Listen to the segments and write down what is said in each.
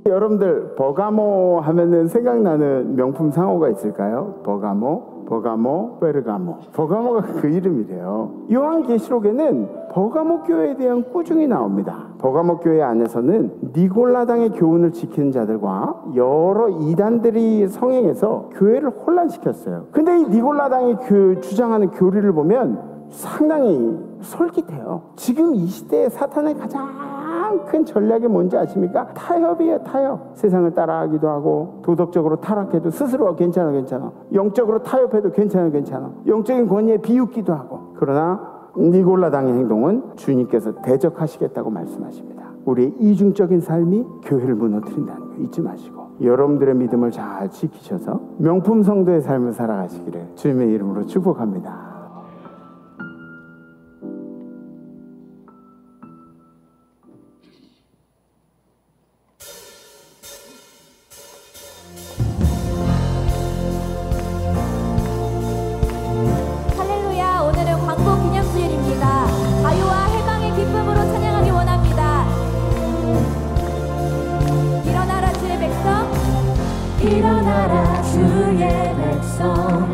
여러분들 버가모 하면은 생각나는 명품 상호가 있을까요? 버가모, 베르가모. 버가모가 그 이름이래요. 요한계시록에는 버가모 교회에 대한 꾸중이 나옵니다. 버가모 교회 안에서는 니골라당의 교훈을 지키는 자들과 여러 이단들이 성행해서 교회를 혼란시켰어요. 근데 이 니골라당이 주장하는 교리를 보면 상당히 솔깃해요. 지금 이 시대에 사탄의 가장 큰 전략이 뭔지 아십니까? 타협이에요. 타협. 세상을 따라하기도 하고 도덕적으로 타락해도 스스로 괜찮아. 영적으로 타협해도 괜찮아. 영적인 권위에 비웃기도 하고. 그러나 니골라당의 행동은 주님께서 대적하시겠다고 말씀하십니다. 우리의 이중적인 삶이 교회를 무너뜨린다는 거 잊지 마시고 여러분들의 믿음을 잘 지키셔서 명품 성도의 삶을 살아가시기를 주님의 이름으로 축복합니다. 일어나라 주의 백성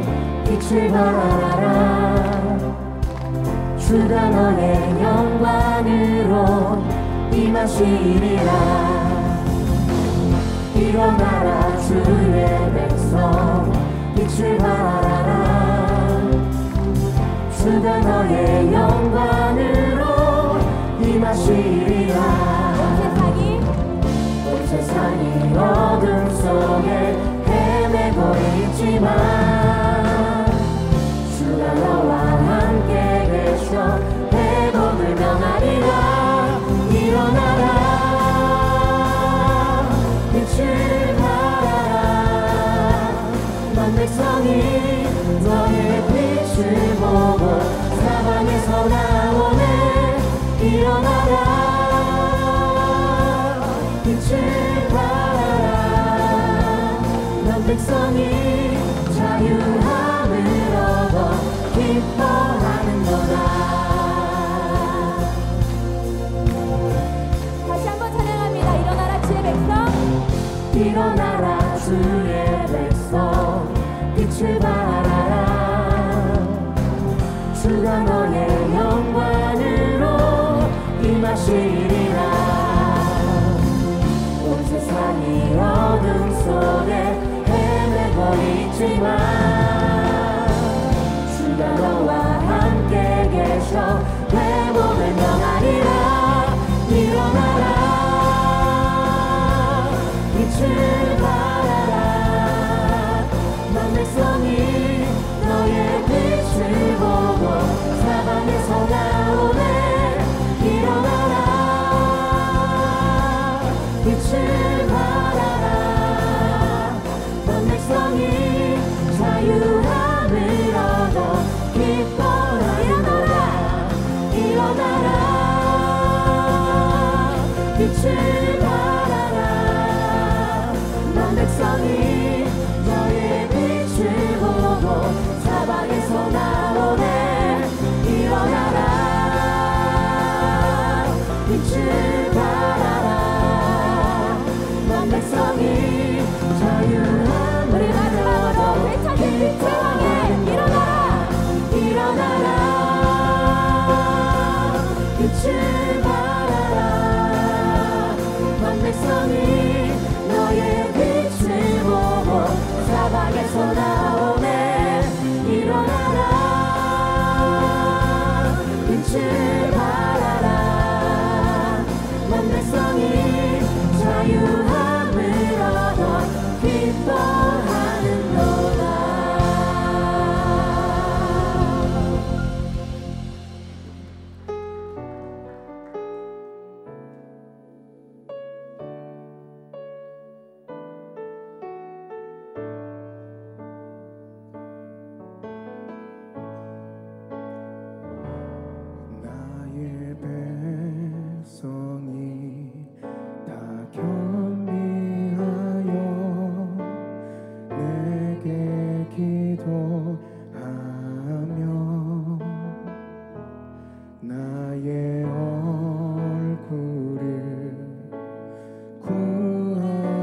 빛을 발하라 주가 너의 영광으로 임하시리라 일어나라 주의 백성 빛을 발하라 주가 너의 영광으로 임하시리라 세상이 어둠 속에 헤매고 있지만 주가 너와 함께 계셔 회복을 명하리라 일어나라 빛을 발하라 넌 백성이 너의 빛을 보고 사방에서 나오네 일어나라 빛을 발하라 넌 백성이 자유함을 얻어 기뻐하는도다 다시 한번 찬양합니다. 일어나라 주의 백성 일어나라 주의 백성 빛을 발하라 주가 너의 영광으로 임하시리라 세상이 어둠 속에 헤매고 있지만 주가 너와 함께 계셔 회복을 명하리라 일어나라 빛을 발하라 넌 백성이 너의 빛을 보고 사방에서 나오네 일어나라 빛을 발하라 넌 백성이 자유함을 얻어 기뻐하리로다 일어나라 빛을 발하라 넌 백성이 너의 빛을 보고 사방에서 나오네 일어나라 빛을 발하라 백성이 자유함을 우리 마지막으로 외쳐주신 세상에 일어나라 빛을 발하라 넌 백성이 너의 빛을 보고 사방에서 나오네 일어나라 빛을 발하라 넌 백성이 자유함을 얻어 기뻐하는도다 나의 백성이 다 겸비하여 내게 기도하며 나의 얼굴을 구하며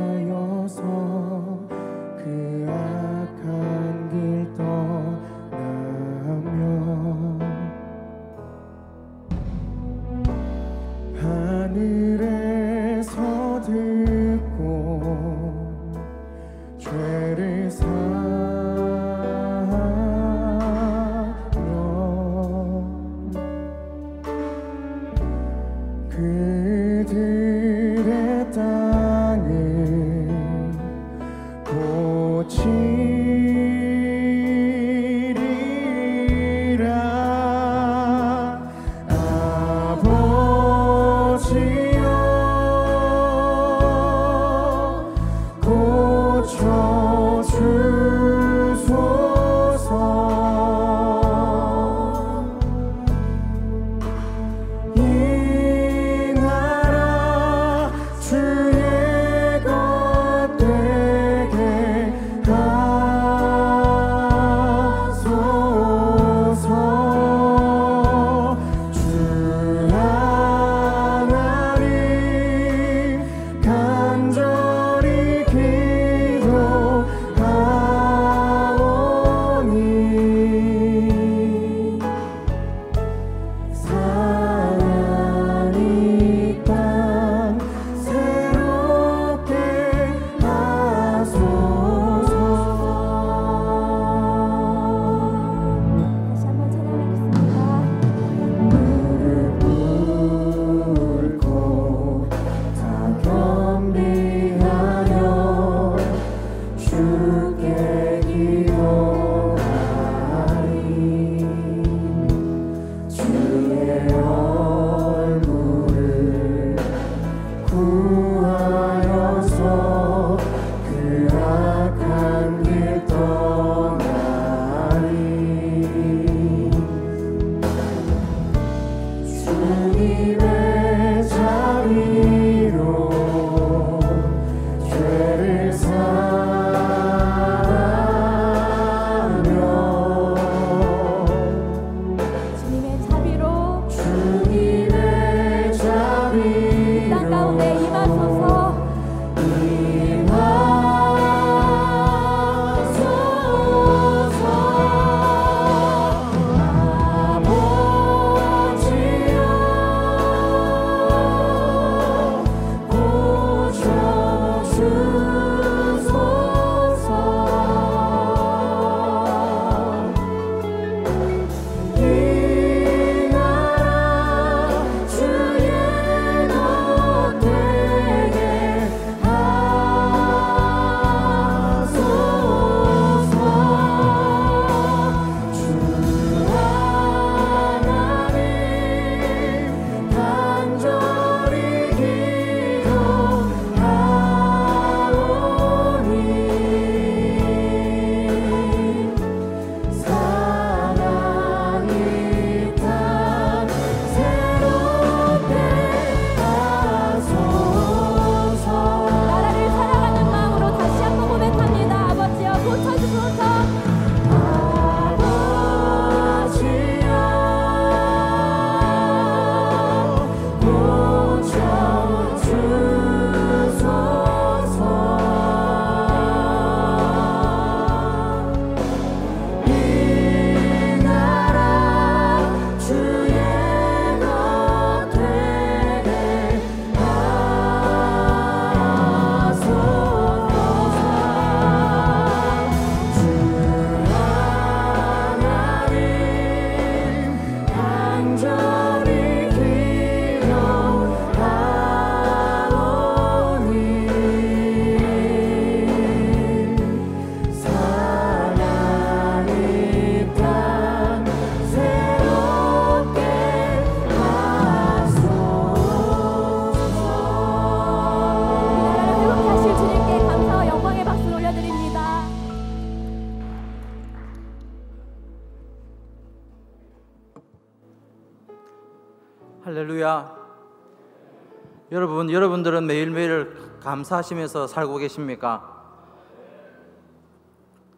여러분들은 매일매일 감사하시면서 살고 계십니까?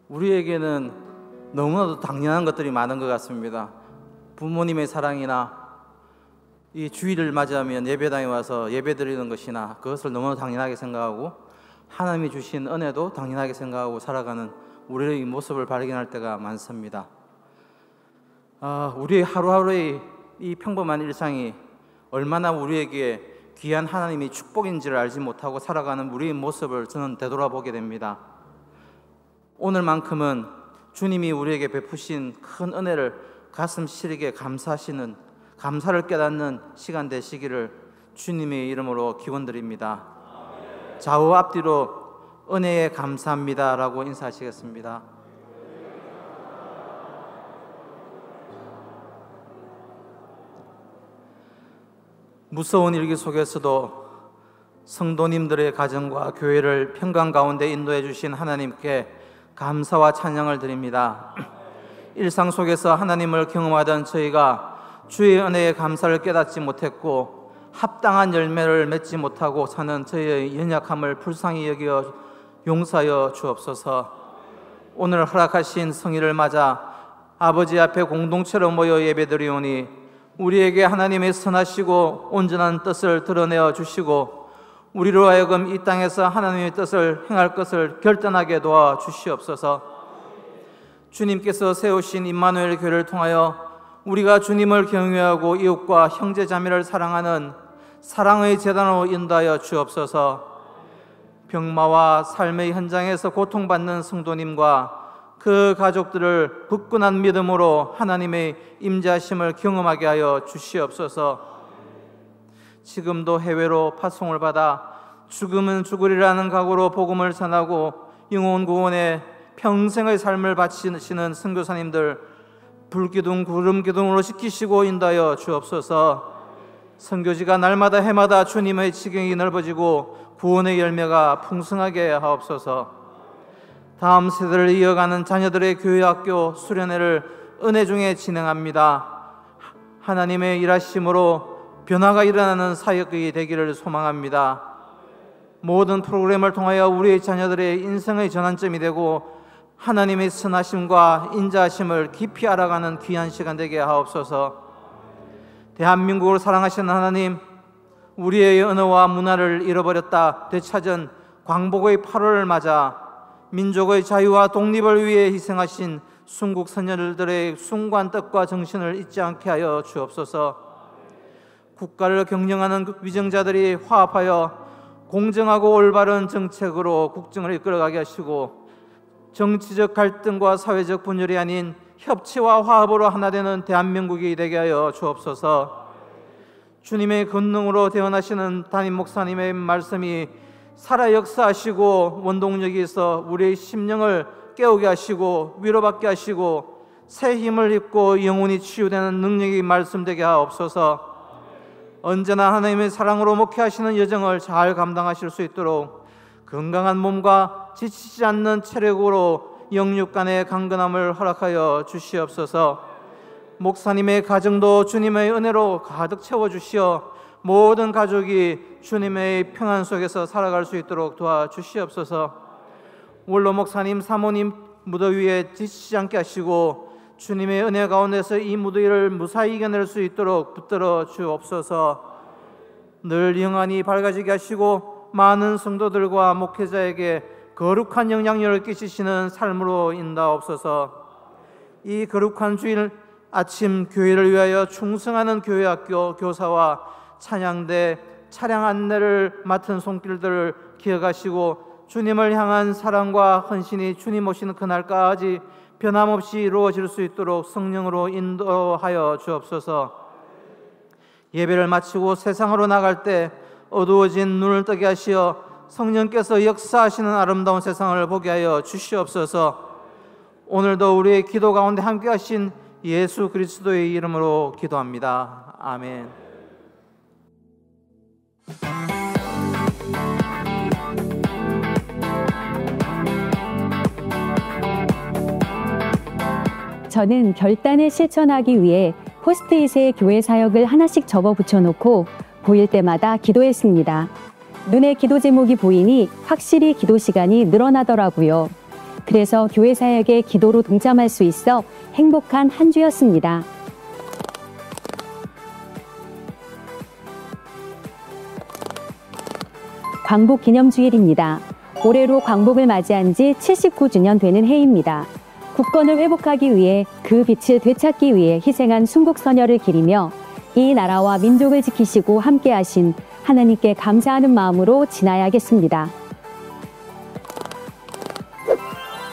우리에게는 너무나도 당연한 것들이 많은 것 같습니다. 부모님의 사랑이나 이 주일을 맞이하면 예배당에 와서 예배드리는 것이나 그것을 너무나 당연하게 생각하고 하나님이 주신 은혜도 당연하게 생각하고 살아가는 우리의 모습을 발견할 때가 많습니다. 우리의 하루하루의 이 평범한 일상이 얼마나 우리에게 귀한 하나님의 축복인지를 알지 못하고 살아가는 우리의 모습을 저는 되돌아보게 됩니다. 오늘만큼은 주님이 우리에게 베푸신 큰 은혜를 가슴 시리게 감사를 깨닫는 시간 되시기를 주님의 이름으로 기원드립니다. 좌우 앞뒤로 은혜에 감사합니다라고 인사하시겠습니다. 무서운 일기 속에서도 성도님들의 가정과 교회를 평강 가운데 인도해 주신 하나님께 감사와 찬양을 드립니다. 일상 속에서 하나님을 경험하던 저희가 주의 은혜에 감사를 깨닫지 못했고 합당한 열매를 맺지 못하고 사는 저희의 연약함을 불쌍히 여겨 용서하여 주옵소서. 오늘 허락하신 성일을 맞아 아버지 앞에 공동체로 모여 예배드리오니 우리에게 하나님의 선하시고 온전한 뜻을 드러내어 주시고 우리로 하여금 이 땅에서 하나님의 뜻을 행할 것을 결단하게 도와 주시옵소서. 주님께서 세우신 임마누엘 교회를 통하여 우리가 주님을 경외하고 이웃과 형제 자매를 사랑하는 사랑의 재단으로 인도하여 주옵소서. 병마와 삶의 현장에서 고통받는 성도님과 그 가족들을 굳건한 믿음으로 하나님의 임재하심을 경험하게 하여 주시옵소서. 지금도 해외로 파송을 받아 죽으면 죽으리라는 각오로 복음을 전하고 영혼 구원에 평생의 삶을 바치시는 선교사님들 불기둥 구름기둥으로 지키시고 인도하여 주옵소서. 선교지가 날마다 해마다 주님의 지경이 넓어지고 구원의 열매가 풍성하게 하옵소서. 다음 세대를 이어가는 자녀들의 교회학교 수련회를 은혜 중에 진행합니다. 하나님의 일하심으로 변화가 일어나는 사역이 되기를 소망합니다. 모든 프로그램을 통하여 우리의 자녀들의 인생의 전환점이 되고 하나님의 선하심과 인자하심을 깊이 알아가는 귀한 시간 되게 하옵소서. 대한민국을 사랑하시는 하나님, 우리의 언어와 문화를 잃어버렸다 되찾은 광복의 8월을 맞아 민족의 자유와 독립을 위해 희생하신 순국 선열들의 숭고한 뜻과 정신을 잊지 않게 하여 주옵소서. 국가를 경영하는 위정자들이 화합하여 공정하고 올바른 정책으로 국정을 이끌어가게 하시고 정치적 갈등과 사회적 분열이 아닌 협치와 화합으로 하나 되는 대한민국이 되게 하여 주옵소서. 주님의 권능으로 대언하시는 담임 목사님의 말씀이 살아 역사하시고 원동력이 있어 우리의 심령을 깨우게 하시고 위로받게 하시고 새 힘을 입고 영혼이 치유되는 능력이 말씀되게 하옵소서. 언제나 하나님의 사랑으로 목회하시는 여정을 잘 감당하실 수 있도록 건강한 몸과 지치지 않는 체력으로 영육 간의 강건함을 허락하여 주시옵소서. 목사님의 가정도 주님의 은혜로 가득 채워주시어 모든 가족이 주님의 평안 속에서 살아갈 수 있도록 도와주시옵소서. 원로 목사님, 사모님 무더위에 지치지 않게 하시고 주님의 은혜 가운데서 이 무더위를 무사히 이겨낼 수 있도록 붙들어 주옵소서. 늘 영안이 밝아지게 하시고 많은 성도들과 목회자에게 거룩한 영향력을 끼치시는 삶으로 인도하옵소서. 이 거룩한 주일 아침 교회를 위하여 충성하는 교회학교 교사와 찬양대 차량 안내를 맡은 손길들을 기억하시고 주님을 향한 사랑과 헌신이 주님 오시는 그날까지 변함없이 이루어질 수 있도록 성령으로 인도하여 주옵소서. 예배를 마치고 세상으로 나갈 때 어두워진 눈을 뜨게 하시어 성령께서 역사하시는 아름다운 세상을 보게 하여 주시옵소서. 오늘도 우리의 기도 가운데 함께 하신 예수 그리스도의 이름으로 기도합니다. 아멘. 저는 결단을 실천하기 위해 포스트잇에 교회 사역을 하나씩 적어 붙여놓고 보일 때마다 기도했습니다. 눈에 기도 제목이 보이니 확실히 기도 시간이 늘어나더라고요. 그래서 교회 사역에 기도로 동참할 수 있어 행복한 한 주였습니다. 광복 기념주일입니다. 올해로 광복을 맞이한 지 79주년 되는 해입니다. 국권을 회복하기 위해 그 빛을 되찾기 위해 희생한 순국선열을 기리며 이 나라와 민족을 지키시고 함께하신 하나님께 감사하는 마음으로 지나야겠습니다.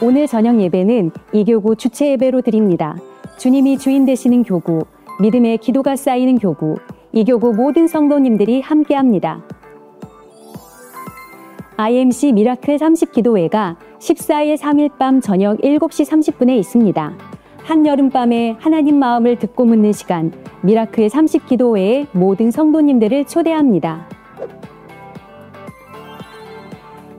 오늘 저녁 예배는 이교구 주체 예배로 드립니다. 주님이 주인 되시는 교구, 믿음의 기도가 쌓이는 교구, 이교구 모든 성도님들이 함께합니다. IMC 미라클 30기도회가 14일 3일 밤 저녁 7시 30분에 있습니다. 한여름밤에 하나님 마음을 듣고 묻는 시간, 미라클 30기도회에 모든 성도님들을 초대합니다.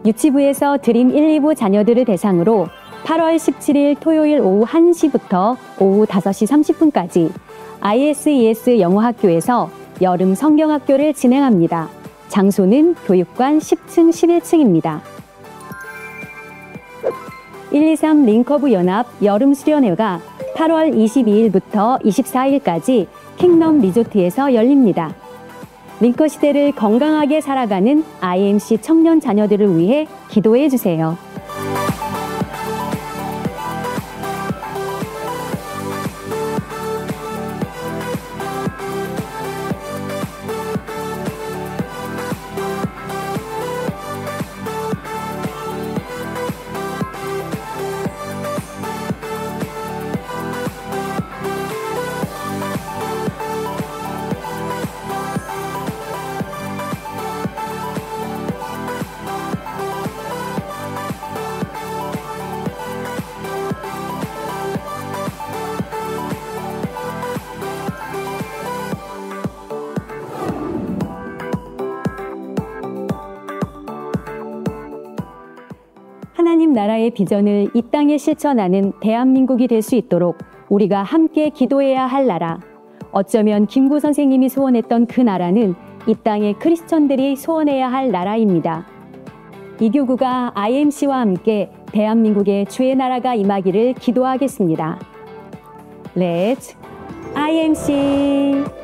유치부에서 드림 1, 2부 자녀들을 대상으로 8월 17일 토요일 오후 1시부터 오후 5시 30분까지 ISES 영어학교에서 여름 성경학교를 진행합니다. 장소는 교육관 10층, 11층입니다. 123 링커브 연합 여름 수련회가 8월 22일부터 24일까지 킹덤 리조트에서 열립니다. 링커 시대를 건강하게 살아가는 IMC 청년 자녀들을 위해 기도해 주세요. 하나님 나라의 비전을 이 땅에 실천하는 대한민국이 될 수 있도록 우리가 함께 기도해야 할 나라. 어쩌면 김구 선생님이 소원했던 그 나라는 이 땅의 크리스천들이 소원해야 할 나라입니다. 이 교구가 IMC와 함께 대한민국의 주의 나라가 임하기를 기도하겠습니다. Let's IMC!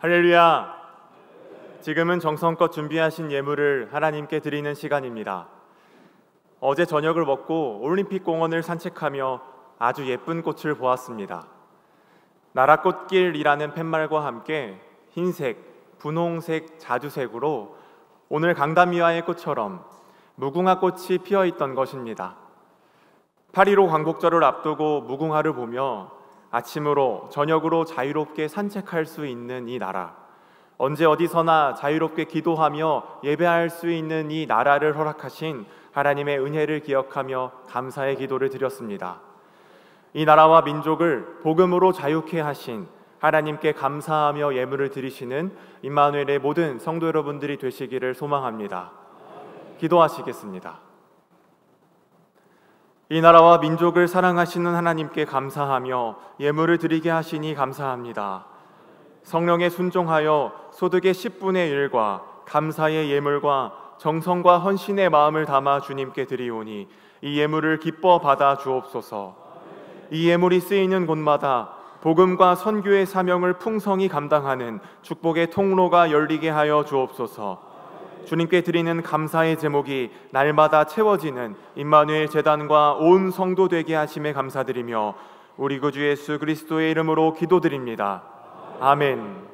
할렐루야! 지금은 정성껏 준비하신 예물을 하나님께 드리는 시간입니다. 어제 저녁을 먹고 올림픽 공원을 산책하며 아주 예쁜 꽃을 보았습니다. 나라꽃길이라는 팻말과 함께 흰색, 분홍색, 자주색으로 오늘 강담미화의 꽃처럼 무궁화 꽃이 피어 있던 것입니다. 8.15 광복절을 앞두고 무궁화를 보며 아침으로 저녁으로 자유롭게 산책할 수 있는 이 나라, 언제 어디서나 자유롭게 기도하며 예배할 수 있는 이 나라를 허락하신 하나님의 은혜를 기억하며 감사의 기도를 드렸습니다. 이 나라와 민족을 복음으로 자유케 하신 하나님께 감사하며 예물을 드리시는 임마누엘의 모든 성도 여러분들이 되시기를 소망합니다. 기도하시겠습니다. 이 나라와 민족을 사랑하시는 하나님께 감사하며 예물을 드리게 하시니 감사합니다. 성령에 순종하여 소득의 10분의 1과 감사의 예물과 정성과 헌신의 마음을 담아 주님께 드리오니 이 예물을 기뻐 받아 주옵소서. 이 예물이 쓰이는 곳마다 복음과 선교의 사명을 풍성히 감당하는 축복의 통로가 열리게 하여 주옵소서. 주님께 드리는 감사의 제목이 날마다 채워지는 임마누엘 재단과 온 성도 되게 하심에 감사드리며 우리 구주 예수 그리스도의 이름으로 기도드립니다. 아멘.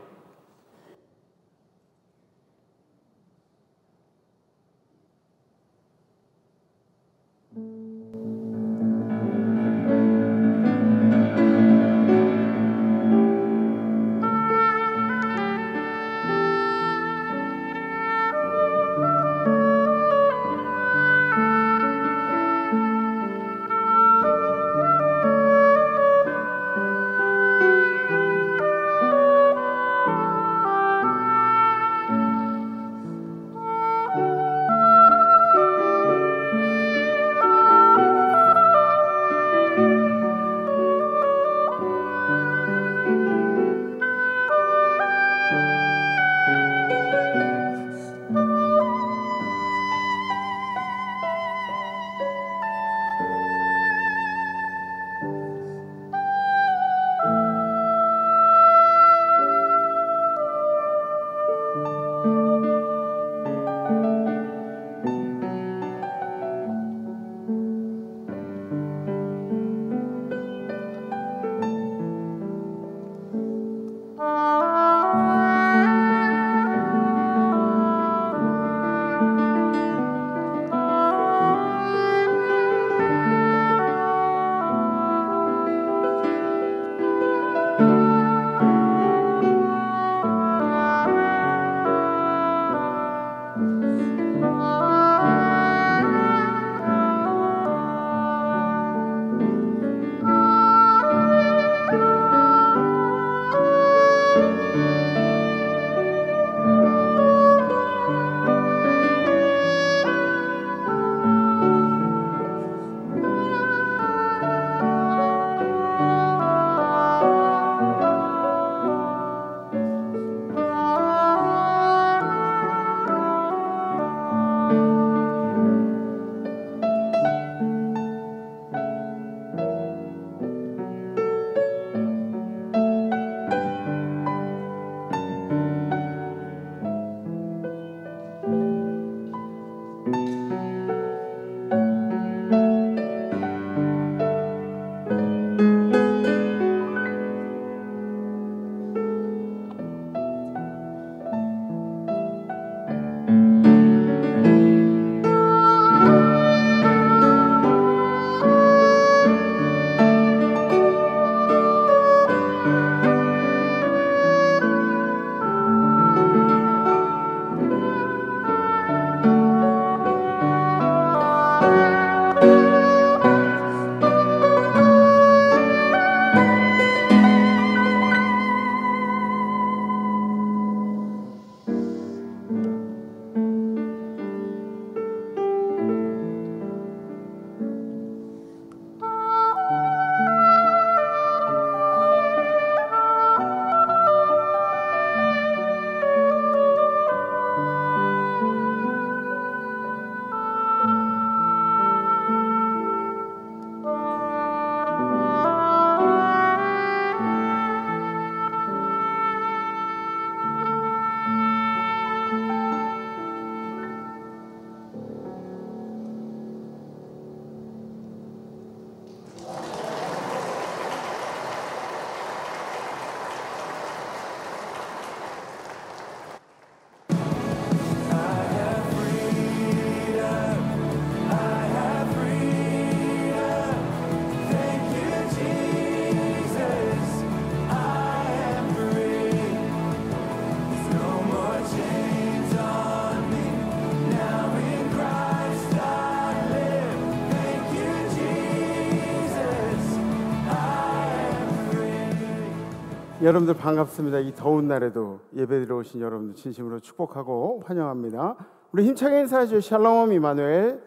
여러분들 반갑습니다. 이 더운 날에도 예배드려 오신 여러분들 진심으로 축복하고 환영합니다. 우리 힘차게 인사하죠. 샬롬 이마누엘.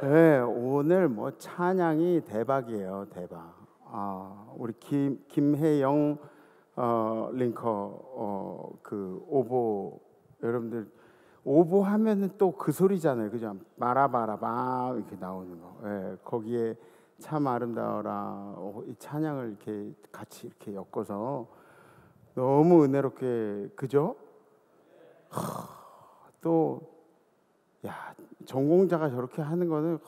네, 오늘 뭐 찬양이 대박이에요. 대박. 우리 김혜영 링커 그 오보, 여러분들 오보 하면은 또 그 소리잖아요. 그죠? 마라바라바 이렇게 나오는 거. 네, 거기에 참 아름다워라 이 찬양을 이렇게 같이 이렇게 엮어서 너무 은혜롭게, 그죠? 또 야, 전공자가 저렇게 하는 거는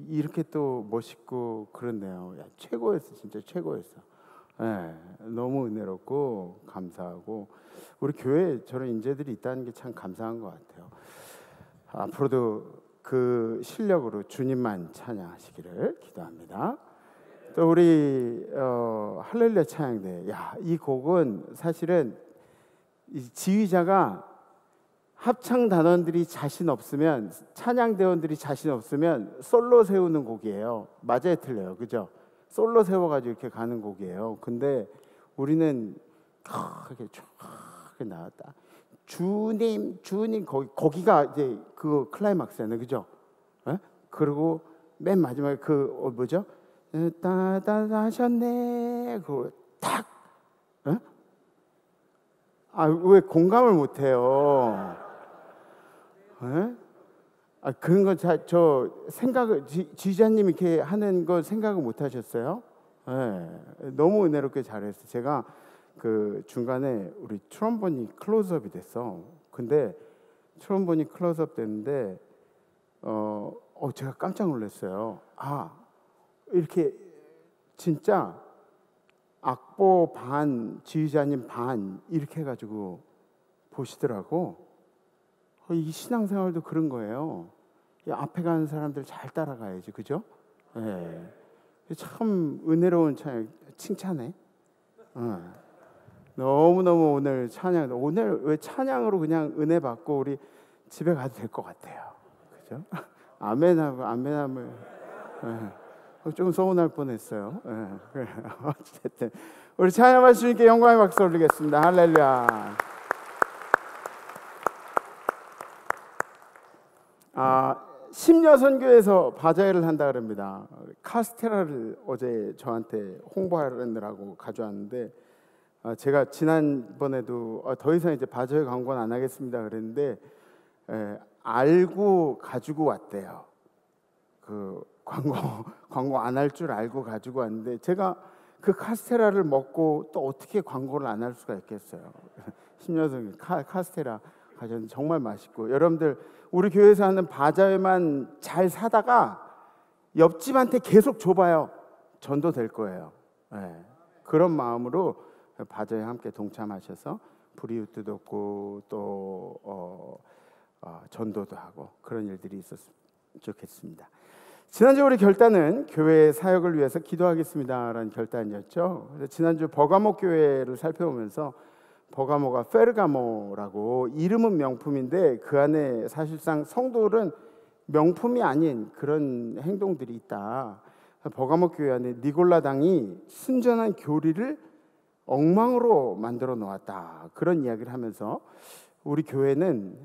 이렇게 또 멋있고 그렇네요. 야, 최고였어. 진짜 최고였어. 네, 너무 은혜롭고 감사하고 우리 교회에 저런 인재들이 있다는 게 참 감사한 것 같아요. 앞으로도 그 실력으로 주님만 찬양하시기를 기도합니다. 또 우리 할렐루야 찬양대. 야, 이 곡은 사실은 이 지휘자가 합창 단원들이 자신 없으면, 찬양대원들이 자신 없으면 솔로 세우는 곡이에요. 맞아요, 틀려요, 그죠? 솔로 세워가지고 이렇게 가는 곡이에요. 근데 우리는 이렇게 쫙 나왔다. 주님, 주님, 거기가 이제 그 클라이막스잖아요, 그죠? 에? 그리고 맨 마지막에 그 뭐죠? 따다하셨네. 그거 탁. 에? 왜 공감을 못해요? 에? 그런 거 저 생각을 지휘자님 이렇게 하는 거 생각을 못 하셨어요? 예, 너무 은혜롭게 잘했어요. 제가 그 중간에 우리 트럼본이 클로즈업이 됐어. 근데 트럼본이 클로즈업 됐는데 제가 깜짝 놀랐어요. 이렇게 진짜 악보 반, 지휘자님 반 이렇게 해가지고 보시더라고. 이 신앙생활도 그런 거예요. 이 앞에 가는 사람들 잘 따라가야지, 그죠? 예. 참 은혜로운 찬양, 칭찬해. 너무너무 오늘 찬양, 오늘 왜 찬양으로 그냥 은혜 받고 우리 집에 가도 될 것 같아요. 그죠? 아멘하고 아멘하면 좀 서운할 뻔했어요. 어쨌든 우리 찬양할 수 있게 영광의 박수 올리겠습니다. 할렐루야. 심여선교에서 바자회를 한다 그럽니다. 카스테라를 어제 저한테 홍보하느라고 가져왔는데 제가 지난번에도 더 이상 이제 바자회 광고는 안 하겠습니다 그랬는데 알고 가지고 왔대요. 그 광고 안 할 줄 알고 가지고 왔는데 제가 그 카스테라를 먹고 또 어떻게 광고를 안 할 수가 있겠어요. 심여선교 카스테라 가져왔는데 정말 맛있고, 여러분들 우리 교회에서 하는 바자회만 잘 사다가 옆집한테 계속 줘봐요. 전도 될 거예요. 네. 그런 마음으로 바자회에 함께 동참하셔서 불이웃도 돕고 또 전도도 하고 그런 일들이 있었으면 좋겠습니다. 지난주 우리 결단은 교회 사역을 위해서 기도하겠습니다라는 결단이었죠. 그래서 지난주 버가모 교회를 살펴보면서 버가모가 페르가모라고, 이름은 명품인데 그 안에 사실상 성도들은 명품이 아닌 그런 행동들이 있다. 버가모 교회 안에 니골라당이 순전한 교리를 엉망으로 만들어 놓았다. 그런 이야기를 하면서 우리 교회는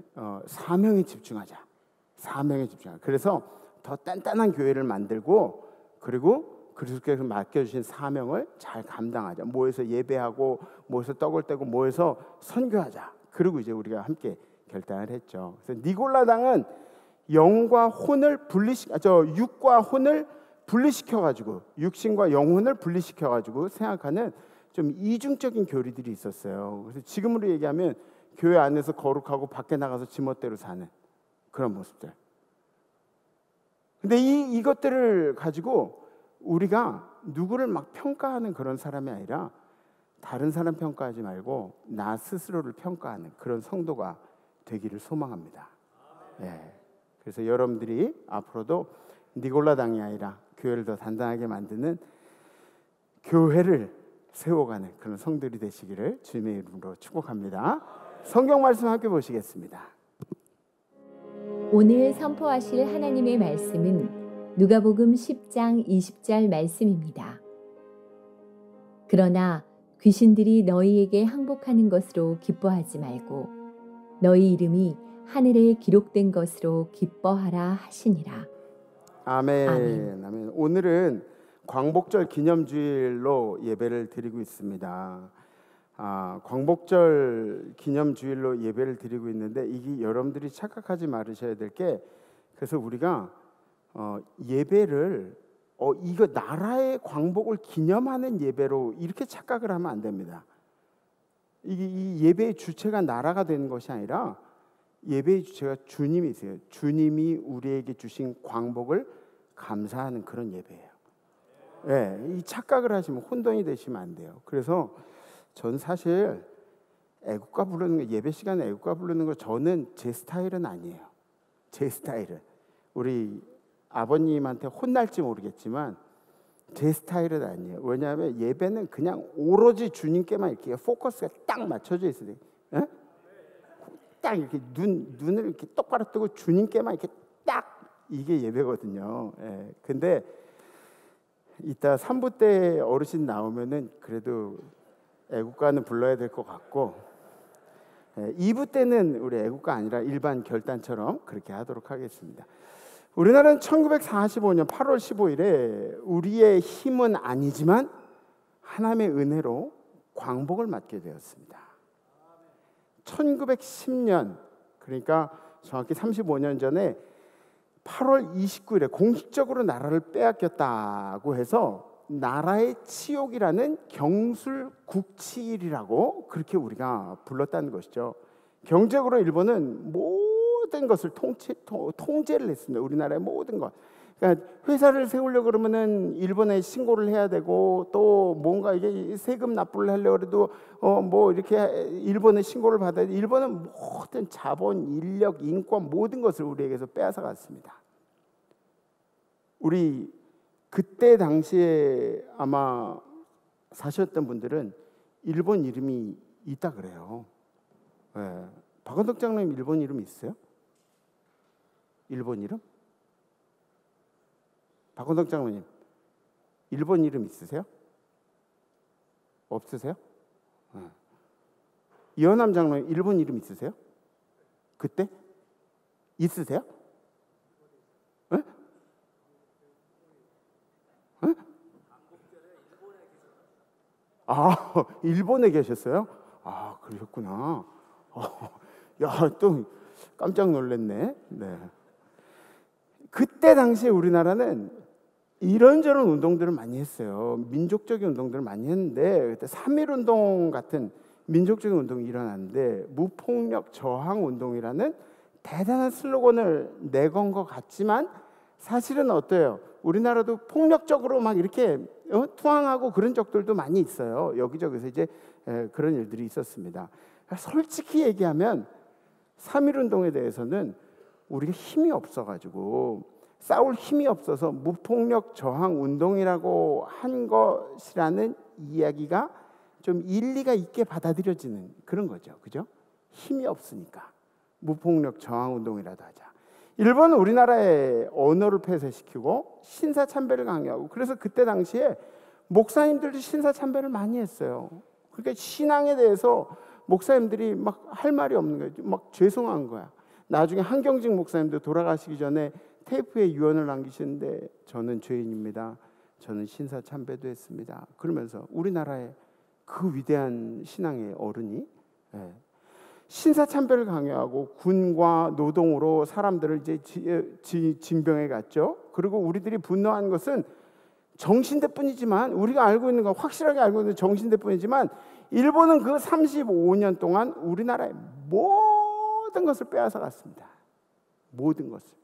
사명에 집중하자. 사명에 집중하자. 그래서 더 단단한 교회를 만들고, 그리고 그리스도께서 맡겨주신 사명을 잘 감당하자. 모여서 예배하고, 모여서 떡을 떼고, 모여서 선교하자. 그리고 이제 우리가 함께 결단을 했죠. 그래서 니골라당은 육과 혼을 분리시켜가지고, 육신과 영혼을 분리시켜가지고 생각하는 좀 이중적인 교리들이 있었어요. 그래서 지금으로 얘기하면 교회 안에서 거룩하고 밖에 나가서 지멋대로 사는 그런 모습들. 근데 이것들을 가지고 우리가 누구를 막 평가하는 그런 사람이 아니라 다른 사람 평가하지 말고 나 스스로를 평가하는 그런 성도가 되기를 소망합니다. 예. 그래서 여러분들이 앞으로도 니골라당이 아니라 교회를 더 단단하게 만드는, 교회를 세워가는 그런 성들이 되시기를 주님의 이름으로 축복합니다. 성경 말씀 함께 보시겠습니다. 오늘 선포하실 하나님의 말씀은 누가복음 10장 20절 말씀입니다. 그러나 귀신들이 너희에게 항복하는 것으로 기뻐하지 말고 너희 이름이 하늘에 기록된 것으로 기뻐하라 하시니라. 아멘. 아멘. 아멘. 오늘은 광복절 기념주일로 예배를 드리고 있습니다. 광복절 기념주일로 예배를 드리고 있는데 이게 여러분들이 착각하지 말으셔야 될 게, 그래서 우리가 예배를 이거 나라의 광복을 기념하는 예배로 이렇게 착각을 하면 안 됩니다. 이 예배의 주체가 나라가 되는 것이 아니라 예배의 주체가 주님이세요. 주님이 우리에게 주신 광복을 감사하는 그런 예배예요. 이 착각을 하시면 혼돈이 되시면 안 돼요. 그래서 전 사실 애국가 부르는 거, 예배 시간에 애국가 부르는 거 저는 제 스타일은 아니에요. 제 스타일은 우리 아버님한테 혼날지 모르겠지만 제 스타일은 아니에요. 왜냐하면 예배는 그냥 오로지 주님께만 이렇게 포커스가 딱 맞춰져 있어요. 딱 이렇게 눈을 이렇게 똑바로 뜨고 주님께만 이렇게 딱, 이게 예배거든요. 근데 이따 3부 때 어르신 나오면은 그래도 애국가는 불러야 될 것 같고, 2부 때는 우리 애국가 아니라 일반 결단처럼 그렇게 하도록 하겠습니다. 우리나라는 1945년 8월 15일에 우리의 힘은 아니지만 하나님의 은혜로 광복을 맞게 되었습니다. 1910년, 그러니까 정확히 35년 전에 8월 29일에 공식적으로 나라를 빼앗겼다고 해서 나라의 치욕이라는 경술국치일이라고 그렇게 우리가 불렀다는 것이죠. 경제적으로 일본은 모든 것을 통제를 했습니다. 우리나라의 모든 것. 그러니까 회사를 세우려고 그러면은 일본에 신고를 해야 되고, 또 뭔가 이게 세금 납부를 하려고 해도 뭐 이렇게 일본에 신고를 받아야 돼. 일본은 모든 자본, 인력, 인권 모든 것을 우리에게서 빼앗아 갔습니다. 우리 그때 당시에 아마 사셨던 분들은 일본 이름이 있다 그래요. 박원덕 장로님 일본 이름 있어요? 일본 이름? 박원덕 장로님 일본 이름 있으세요? 없으세요? 이현남 장로님 일본 이름 있으세요? 그때? 있으세요? 네? 네? 일본에 계셨어요? 그러셨구나. 야, 또 깜짝 놀랐네. 네. 그때 당시에 우리나라는 이런저런 운동들을 많이 했어요. 민족적인 운동들을 많이 했는데, 그때 3.1운동 같은 민족적인 운동이 일어났는데, 무폭력 저항 운동이라는 대단한 슬로건을 내건 것 같지만 사실은 어때요? 우리나라도 폭력적으로 막 이렇게 투항하고 그런 적들도 많이 있어요. 여기저기서 이제 그런 일들이 있었습니다. 솔직히 얘기하면 3.1운동에 대해서는 우리가 힘이 없어가지고, 싸울 힘이 없어서 무폭력 저항 운동이라고 한 것이라는 이야기가 좀 일리가 있게 받아들여지는 그런 거죠. 그죠? 힘이 없으니까 무폭력 저항 운동이라도 하자. 일본은 우리나라의 언어를 폐쇄시키고 신사참배를 강요하고, 그래서 그때 당시에 목사님들도 신사참배를 많이 했어요. 그러니까 신앙에 대해서 목사님들이 막 할 말이 없는 거예요. 막 죄송한 거야. 나중에 한경직 목사님도 돌아가시기 전에 테이프에 유언을 남기시는데, 저는 죄인입니다. 저는 신사참배도 했습니다. 그러면서 우리나라의 그 위대한 신앙의 어른이 신사참배를 강요하고 군과 노동으로 사람들을 이제 진병에 갔죠. 그리고 우리들이 분노한 것은 정신대뿐이지만, 우리가 알고 있는 건 확실하게 알고 있는 정신대뿐이지만, 일본은 그 35년 동안 우리나라의 모든 것을 빼앗아 갔습니다. 모든 것을.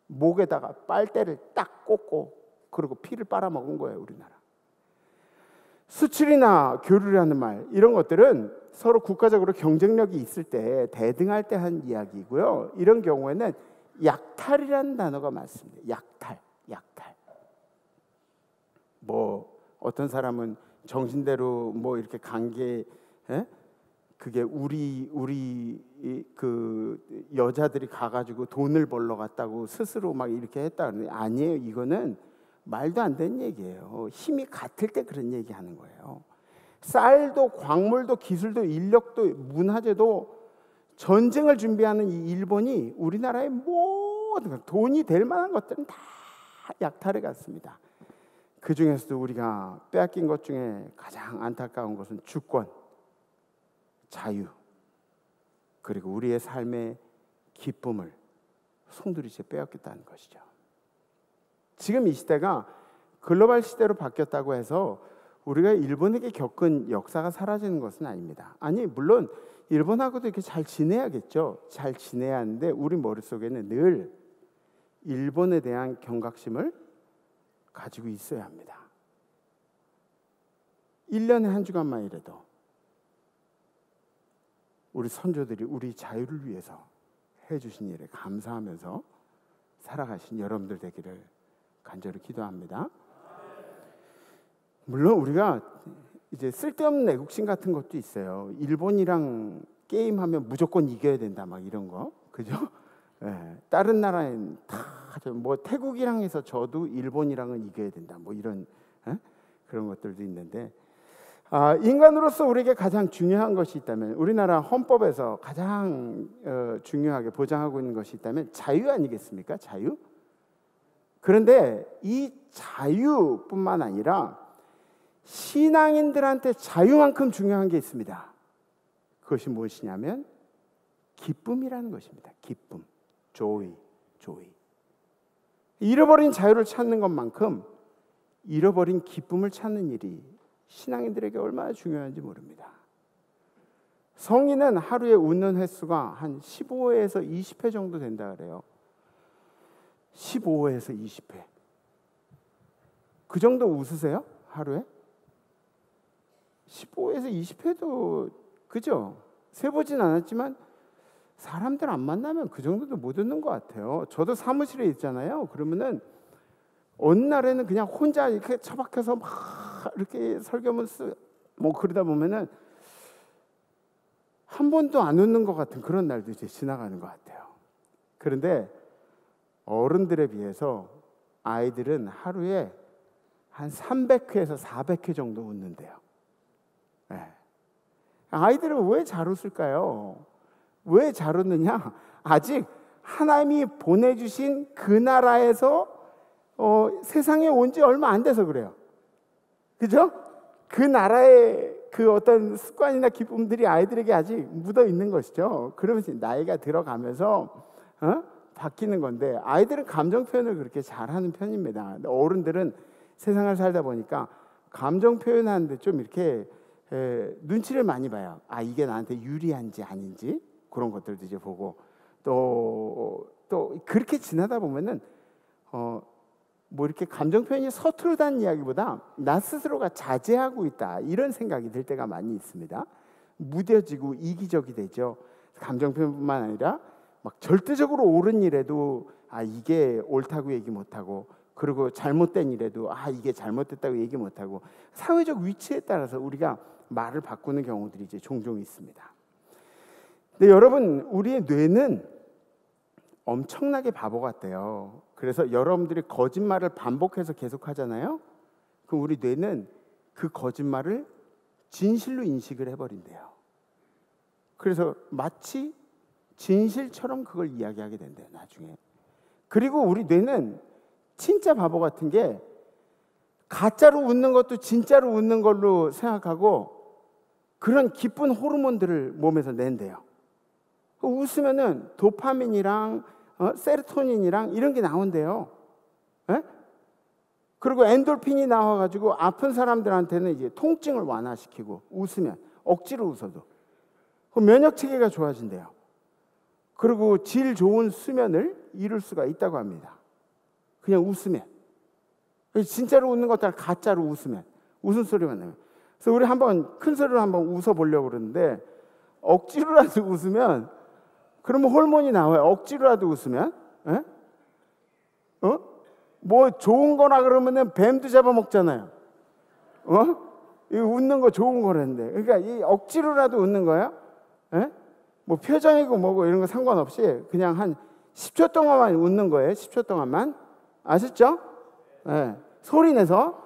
목에다가 빨대를 딱 꽂고 그리고 피를 빨아먹은 거예요. 우리나라. 수출이나 교류라는 말, 이런 것들은 서로 국가적으로 경쟁력이 있을 때 대등할 때 한 이야기고요. 이런 경우에는 약탈이라는 단어가 많습니다. 약탈. 뭐 어떤 사람은 정신대로 뭐 이렇게 관계, 그게 우리 그 여자들이 가가지고 돈을 벌러 갔다고 스스로 막 이렇게 했다는, 아니에요. 이거는 말도 안 되는 얘기예요. 힘이 같을 때 그런 얘기하는 거예요. 쌀도 광물도 기술도 인력도 문화재도 전쟁을 준비하는 이 일본이 우리나라의 모든 돈이 될 만한 것들은 다 약탈해 갔습니다. 그 중에서도 우리가 빼앗긴 것 중에 가장 안타까운 것은 주권, 자유, 그리고 우리의 삶의 기쁨을 송두리째 빼앗겼다는 것이죠. 지금 이 시대가 글로벌 시대로 바뀌었다고 해서 우리가 일본에게 겪은 역사가 사라지는 것은 아닙니다. 아니, 물론 일본하고도 이렇게 잘 지내야겠죠. 잘 지내야 하는데 우리 머릿속에는 늘 일본에 대한 경각심을 가지고 있어야 합니다. 1년에 한 주간만이라도 우리 선조들이 우리 자유를 위해서 해주신 일에 감사하면서 살아가신 여러분들 되기를 간절히 기도합니다. 물론 우리가 이제 쓸데없는 애국심 같은 것도 있어요. 일본이랑 게임하면 무조건 이겨야 된다, 막 이런 거, 그죠? 네. 다른 나라엔 다 뭐 태국이랑 해서 저도 일본이랑은 이겨야 된다, 뭐 이런 그런 것들도 있는데, 인간으로서 우리에게 가장 중요한 것이 있다면, 우리나라 헌법에서 가장 중요하게 보장하고 있는 것이 있다면 자유 아니겠습니까? 자유. 그런데 이 자유뿐만 아니라 신앙인들한테 자유만큼 중요한 게 있습니다. 그것이 무엇이냐면 기쁨이라는 것입니다. 기쁨, joy. 잃어버린 자유를 찾는 것만큼 잃어버린 기쁨을 찾는 일이 신앙인들에게 얼마나 중요한지 모릅니다. 성인은 하루에 웃는 횟수가 한 15회에서 20회 정도 된다 그래요. 15회에서 20회. 그 정도 웃으세요? 하루에? 15회에서 20회도 그죠? 세보진 않았지만 사람들 안 만나면 그 정도도 못 웃는 것 같아요. 저도 사무실에 있잖아요. 그러면은 어느 날에는 그냥 혼자 이렇게 처박혀서 막 이렇게 설교문 뭐 그러다 보면은 한 번도 안 웃는 것 같은 그런 날도 이제 지나가는 것 같아요. 그런데 어른들에 비해서 아이들은 하루에 한 300회에서 400회 정도 웃는데요. 네. 아이들은 왜 잘 웃을까요? 왜 잘 웃느냐? 아직 하나님이 보내주신 그 나라에서 세상에 온 지 얼마 안 돼서 그래요. 그죠? 그 나라의 그 어떤 습관이나 기쁨들이 아이들에게 아직 묻어 있는 것이죠. 그러면서 나이가 들어가면서 바뀌는 건데, 아이들은 감정 표현을 그렇게 잘하는 편입니다. 어른들은 세상을 살다 보니까 감정 표현하는데 좀 이렇게 눈치를 많이 봐요. 이게 나한테 유리한지 아닌지 그런 것들도 이제 보고, 또 그렇게 지나다 보면은 뭐 이렇게 감정 표현이 서투르다는 이야기보다 나 스스로가 자제하고 있다 이런 생각이 들 때가 많이 있습니다. 무뎌지고 이기적이 되죠. 감정 표현뿐만 아니라 막 절대적으로 옳은 일에도 이게 옳다고 얘기 못하고, 그리고 잘못된 일에도 이게 잘못됐다고 얘기 못하고, 사회적 위치에 따라서 우리가 말을 바꾸는 경우들이 이제 종종 있습니다. 근데 여러분, 우리의 뇌는 엄청나게 바보 같대요. 그래서 여러분들이 거짓말을 반복해서 계속 하잖아요. 그럼 우리 뇌는 그 거짓말을 진실로 인식을 해버린대요. 그래서 마치 진실처럼 그걸 이야기하게 된대요, 나중에. 그리고 우리 뇌는 진짜 바보 같은 게 가짜로 웃는 것도 진짜로 웃는 걸로 생각하고 그런 기쁜 호르몬들을 몸에서 낸대요. 웃으면은 도파민이랑 세로토닌이랑 이런 게 나온대요. 에? 그리고 엔돌핀이 나와가지고 아픈 사람들한테는 이제 통증을 완화시키고, 웃으면 억지로 웃어도 면역 체계가 좋아진대요. 그리고 질 좋은 수면을 이룰 수가 있다고 합니다. 그냥 웃으면. 진짜로 웃는 것도 아니라 가짜로 웃으면, 웃음소리만 나면. 그래서 우리 한번 큰 소리로 한번 웃어보려고 그러는데, 억지로라도 웃으면 그러면 호르몬이 나와요. 억지로라도 웃으면. 에? 뭐 좋은 거나 그러면은 뱀도 잡아먹잖아요. 이거 웃는 거 좋은 거라는데. 그러니까 이 억지로라도 웃는 거야. 에? 뭐 표정이고 뭐고 이런 거 상관없이 그냥 한 10초 동안만 웃는 거예요. 10초 동안만. 아셨죠? 네. 소리 내서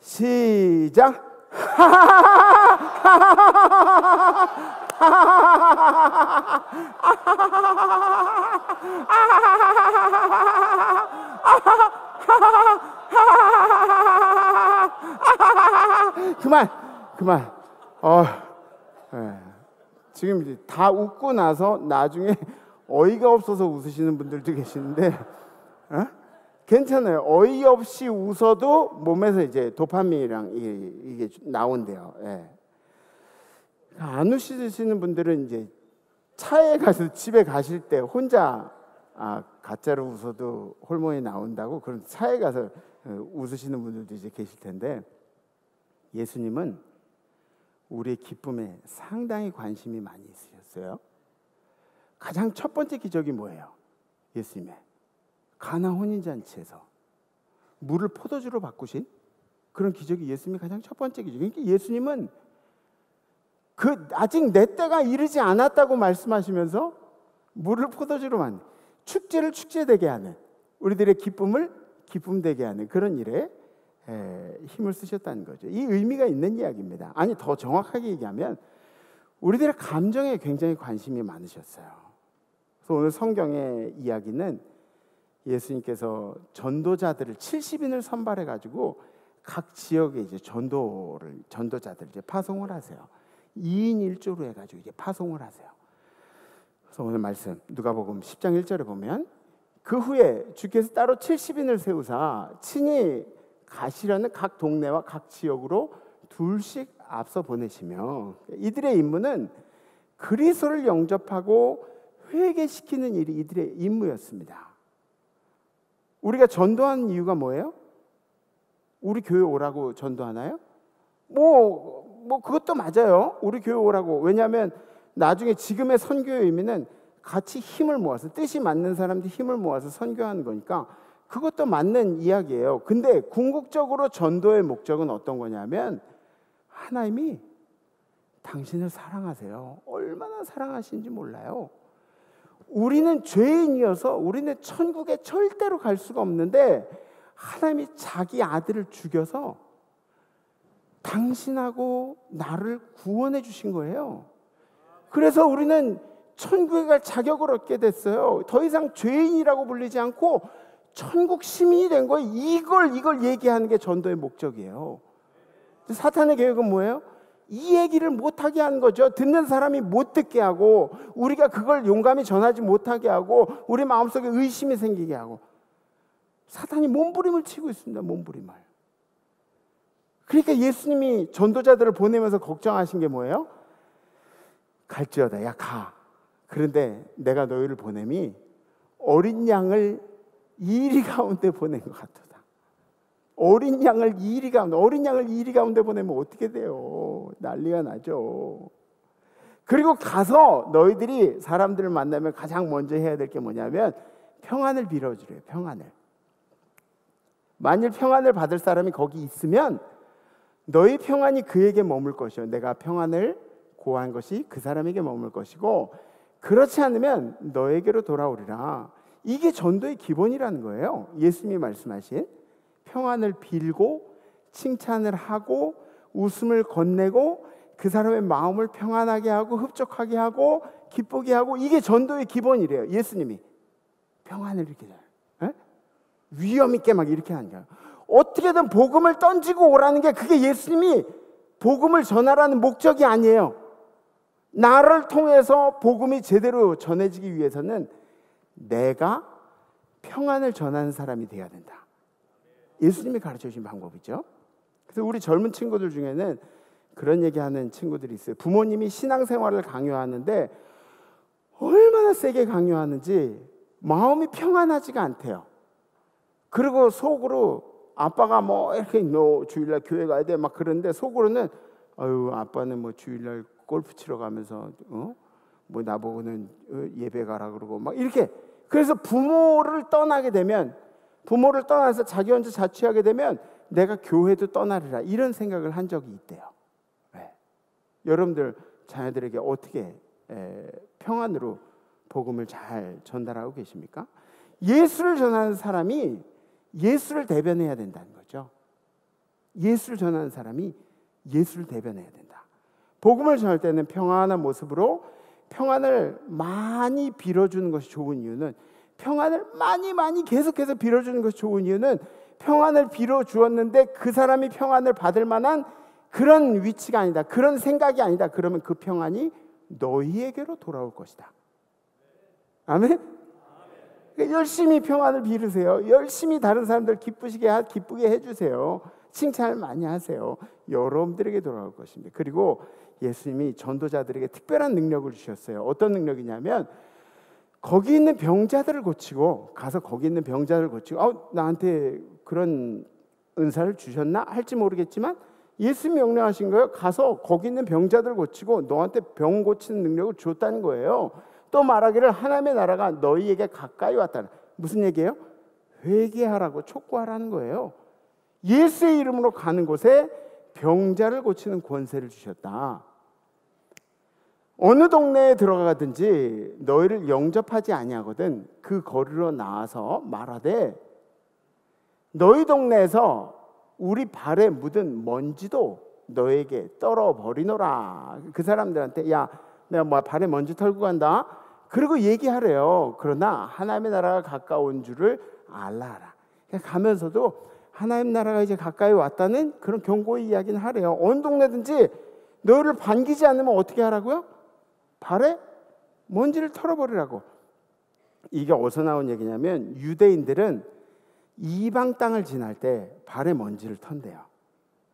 시작. 그만. 지금 이제 다 웃고 나서 나중에 어이가 없어서 웃으시는 분들도 계시는데, 괜찮아요. 어이없이 웃어도 몸에서 이제 도파민이랑 이게 나온대요. 예. 안 웃으시는 분들은 이제 차에 가서 집에 가실 때 혼자 가짜로 웃어도 호르몬이 나온다고, 그런 차에 가서 웃으시는 분들도 이제 계실 텐데, 예수님은 우리의 기쁨에 상당히 관심이 많이 있으셨어요. 가장 첫 번째 기적이 뭐예요? 예수님의 가나 혼인잔치에서 물을 포도주로 바꾸신 그런 기적이 예수님이 가장 첫 번째 기적. 그러니까 예수님은 아직 내 때가 이르지 않았다고 말씀하시면서 물을 포도주로 만든, 축제를 축제되게 하는, 우리들의 기쁨을 기쁨되게 하는 그런 일에 힘을 쓰셨다는 거죠. 이 의미가 있는 이야기입니다. 아니, 더 정확하게 얘기하면 우리들의 감정에 굉장히 관심이 많으셨어요. 그래서 오늘 성경의 이야기는 예수님께서 전도자들을 70인을 선발해 가지고 각 지역에 이제 전도자들 이제 파송을 하세요. 2인 1조로 해 가지고 이제 파송을 하세요. 그래서 오늘 말씀 누가복음 10장 1절에 보면, 그 후에 주께서 따로 70인을 세우사 친히 가시려는 각 동네와 각 지역으로 둘씩 앞서 보내시며, 이들의 임무는 그리스도를 영접하고 회개시키는 일이 이들의 임무였습니다. 우리가 전도하는 이유가 뭐예요? 우리 교회 오라고 전도하나요? 뭐 그것도 맞아요. 우리 교회 오라고. 왜냐하면 나중에 지금의 선교의 의미는 같이 힘을 모아서, 뜻이 맞는 사람들이 힘을 모아서 선교하는 거니까 그것도 맞는 이야기예요. 근데 궁극적으로 전도의 목적은 어떤 거냐면, 하나님이 당신을 사랑하세요. 얼마나 사랑하시는지 몰라요. 우리는 죄인이어서 우리는 천국에 절대로 갈 수가 없는데, 하나님이 자기 아들을 죽여서 당신하고 나를 구원해 주신 거예요. 그래서 우리는 천국에 갈 자격을 얻게 됐어요. 더 이상 죄인이라고 불리지 않고 천국 시민이 된 거예요. 이걸 얘기하는 게 전도의 목적이에요. 사탄의 계획은 뭐예요? 이 얘기를 못하게 하는 거죠. 듣는 사람이 못 듣게 하고, 우리가 그걸 용감히 전하지 못하게 하고, 우리 마음속에 의심이 생기게 하고. 사탄이 몸부림을 치고 있습니다. 몸부림을. 그러니까 예수님이 전도자들을 보내면서 걱정하신 게 뭐예요? 갈지어다, 야 가. 그런데 내가 너희를 보냄이 어린 양을 이리 가운데 보낸 것 같도다. 어린 양을 이리 가운데 보내면 어떻게 돼요? 난리가 나죠. 그리고 가서 너희들이 사람들을 만나면 가장 먼저 해야 될 게 뭐냐면 평안을 빌어주래요. 평안을. 만일 평안을 받을 사람이 거기 있으면 너희 평안이 그에게 머물 것이요, 내가 평안을 고한 것이 그 사람에게 머물 것이고, 그렇지 않으면 너에게로 돌아오리라. 이게 전도의 기본이라는 거예요. 예수님이 말씀하신 평안을 빌고 칭찬을 하고 웃음을 건네고 그 사람의 마음을 평안하게 하고 흡족하게 하고 기쁘게 하고, 이게 전도의 기본이래요. 예수님이 평안을 이렇게 위험 있게 막 이렇게 하는 거예요. 어떻게든 복음을 던지고 오라는 게, 그게 예수님이 복음을 전하라는 목적이 아니에요. 나를 통해서 복음이 제대로 전해지기 위해서는 내가 평안을 전하는 사람이 돼야 된다. 예수님이 가르쳐 주신 방법이죠. 그래서 우리 젊은 친구들 중에는 그런 얘기하는 친구들이 있어요. 부모님이 신앙생활을 강요하는데 얼마나 세게 강요하는지 마음이 평안하지가 않대요. 그리고 속으로 아빠가 뭐 이렇게 너 주일날 교회 가야 돼 막 그러는데, 속으로는 아유 아빠는 뭐 주일날 골프 치러 가면서 뭐 나보고는 예배 가라 그러고 막 이렇게. 그래서 부모를 떠나서 자기 혼자 자취하게 되면 내가 교회도 떠나리라, 이런 생각을 한 적이 있대요. 네. 여러분들 자녀들에게 어떻게 평안으로 복음을 잘 전달하고 계십니까? 예수를 전하는 사람이 예수를 대변해야 된다는 거죠. 예수를 전하는 사람이 예수를 대변해야 된다. 복음을 전할 때는 평안한 모습으로 평안을 많이 빌어주는 것이 좋은 이유는, 평안을 많이 계속해서 빌어주는 것이 좋은 이유는, 평안을 빌어주었는데 그 사람이 평안을 받을 만한 그런 위치가 아니다, 그런 생각이 아니다. 그러면 그 평안이 너희에게로 돌아올 것이다. 아멘? 그러니까 열심히 평안을 빌으세요. 열심히 다른 사람들 기쁘게 해주세요. 칭찬을 많이 하세요. 여러분들에게 돌아올 것입니다. 그리고 예수님이 전도자들에게 특별한 능력을 주셨어요. 어떤 능력이냐면, 거기 있는 병자들을 고치고, 가서 거기 있는 병자들을 고치고, 나한테 그런 은사를 주셨나 할지 모르겠지만 예수님이 명령하신 거예요. 가서 거기 있는 병자들을 고치고 너한테 병 고치는 능력을 줬다는 거예요. 또 말하기를 하나님의 나라가 너희에게 가까이 왔다. 무슨 얘기예요? 회개하라고 촉구하라는 거예요. 예수의 이름으로 가는 곳에 병자를 고치는 권세를 주셨다. 어느 동네에 들어가든지 너희를 영접하지 아니하거든 그 거리로 나와서 말하되, 너희 동네에서 우리 발에 묻은 먼지도 너에게 떨어버리노라. 그 사람들한테 야, 내가 발에 먼지 털고 간다. 그리고 얘기하래요. 그러나 하나님의 나라가 가까운 줄을 알라라. 가면서도 하나님 나라가 이제 가까이 왔다는 그런 경고의 이야기는 하래요. 어느 동네든지 너희를 반기지 않으면 어떻게 하라고요? 발에 먼지를 털어버리라고. 이게 어디서 나온 얘기냐면, 유대인들은 이방 땅을 지날 때 발에 먼지를 턴대요.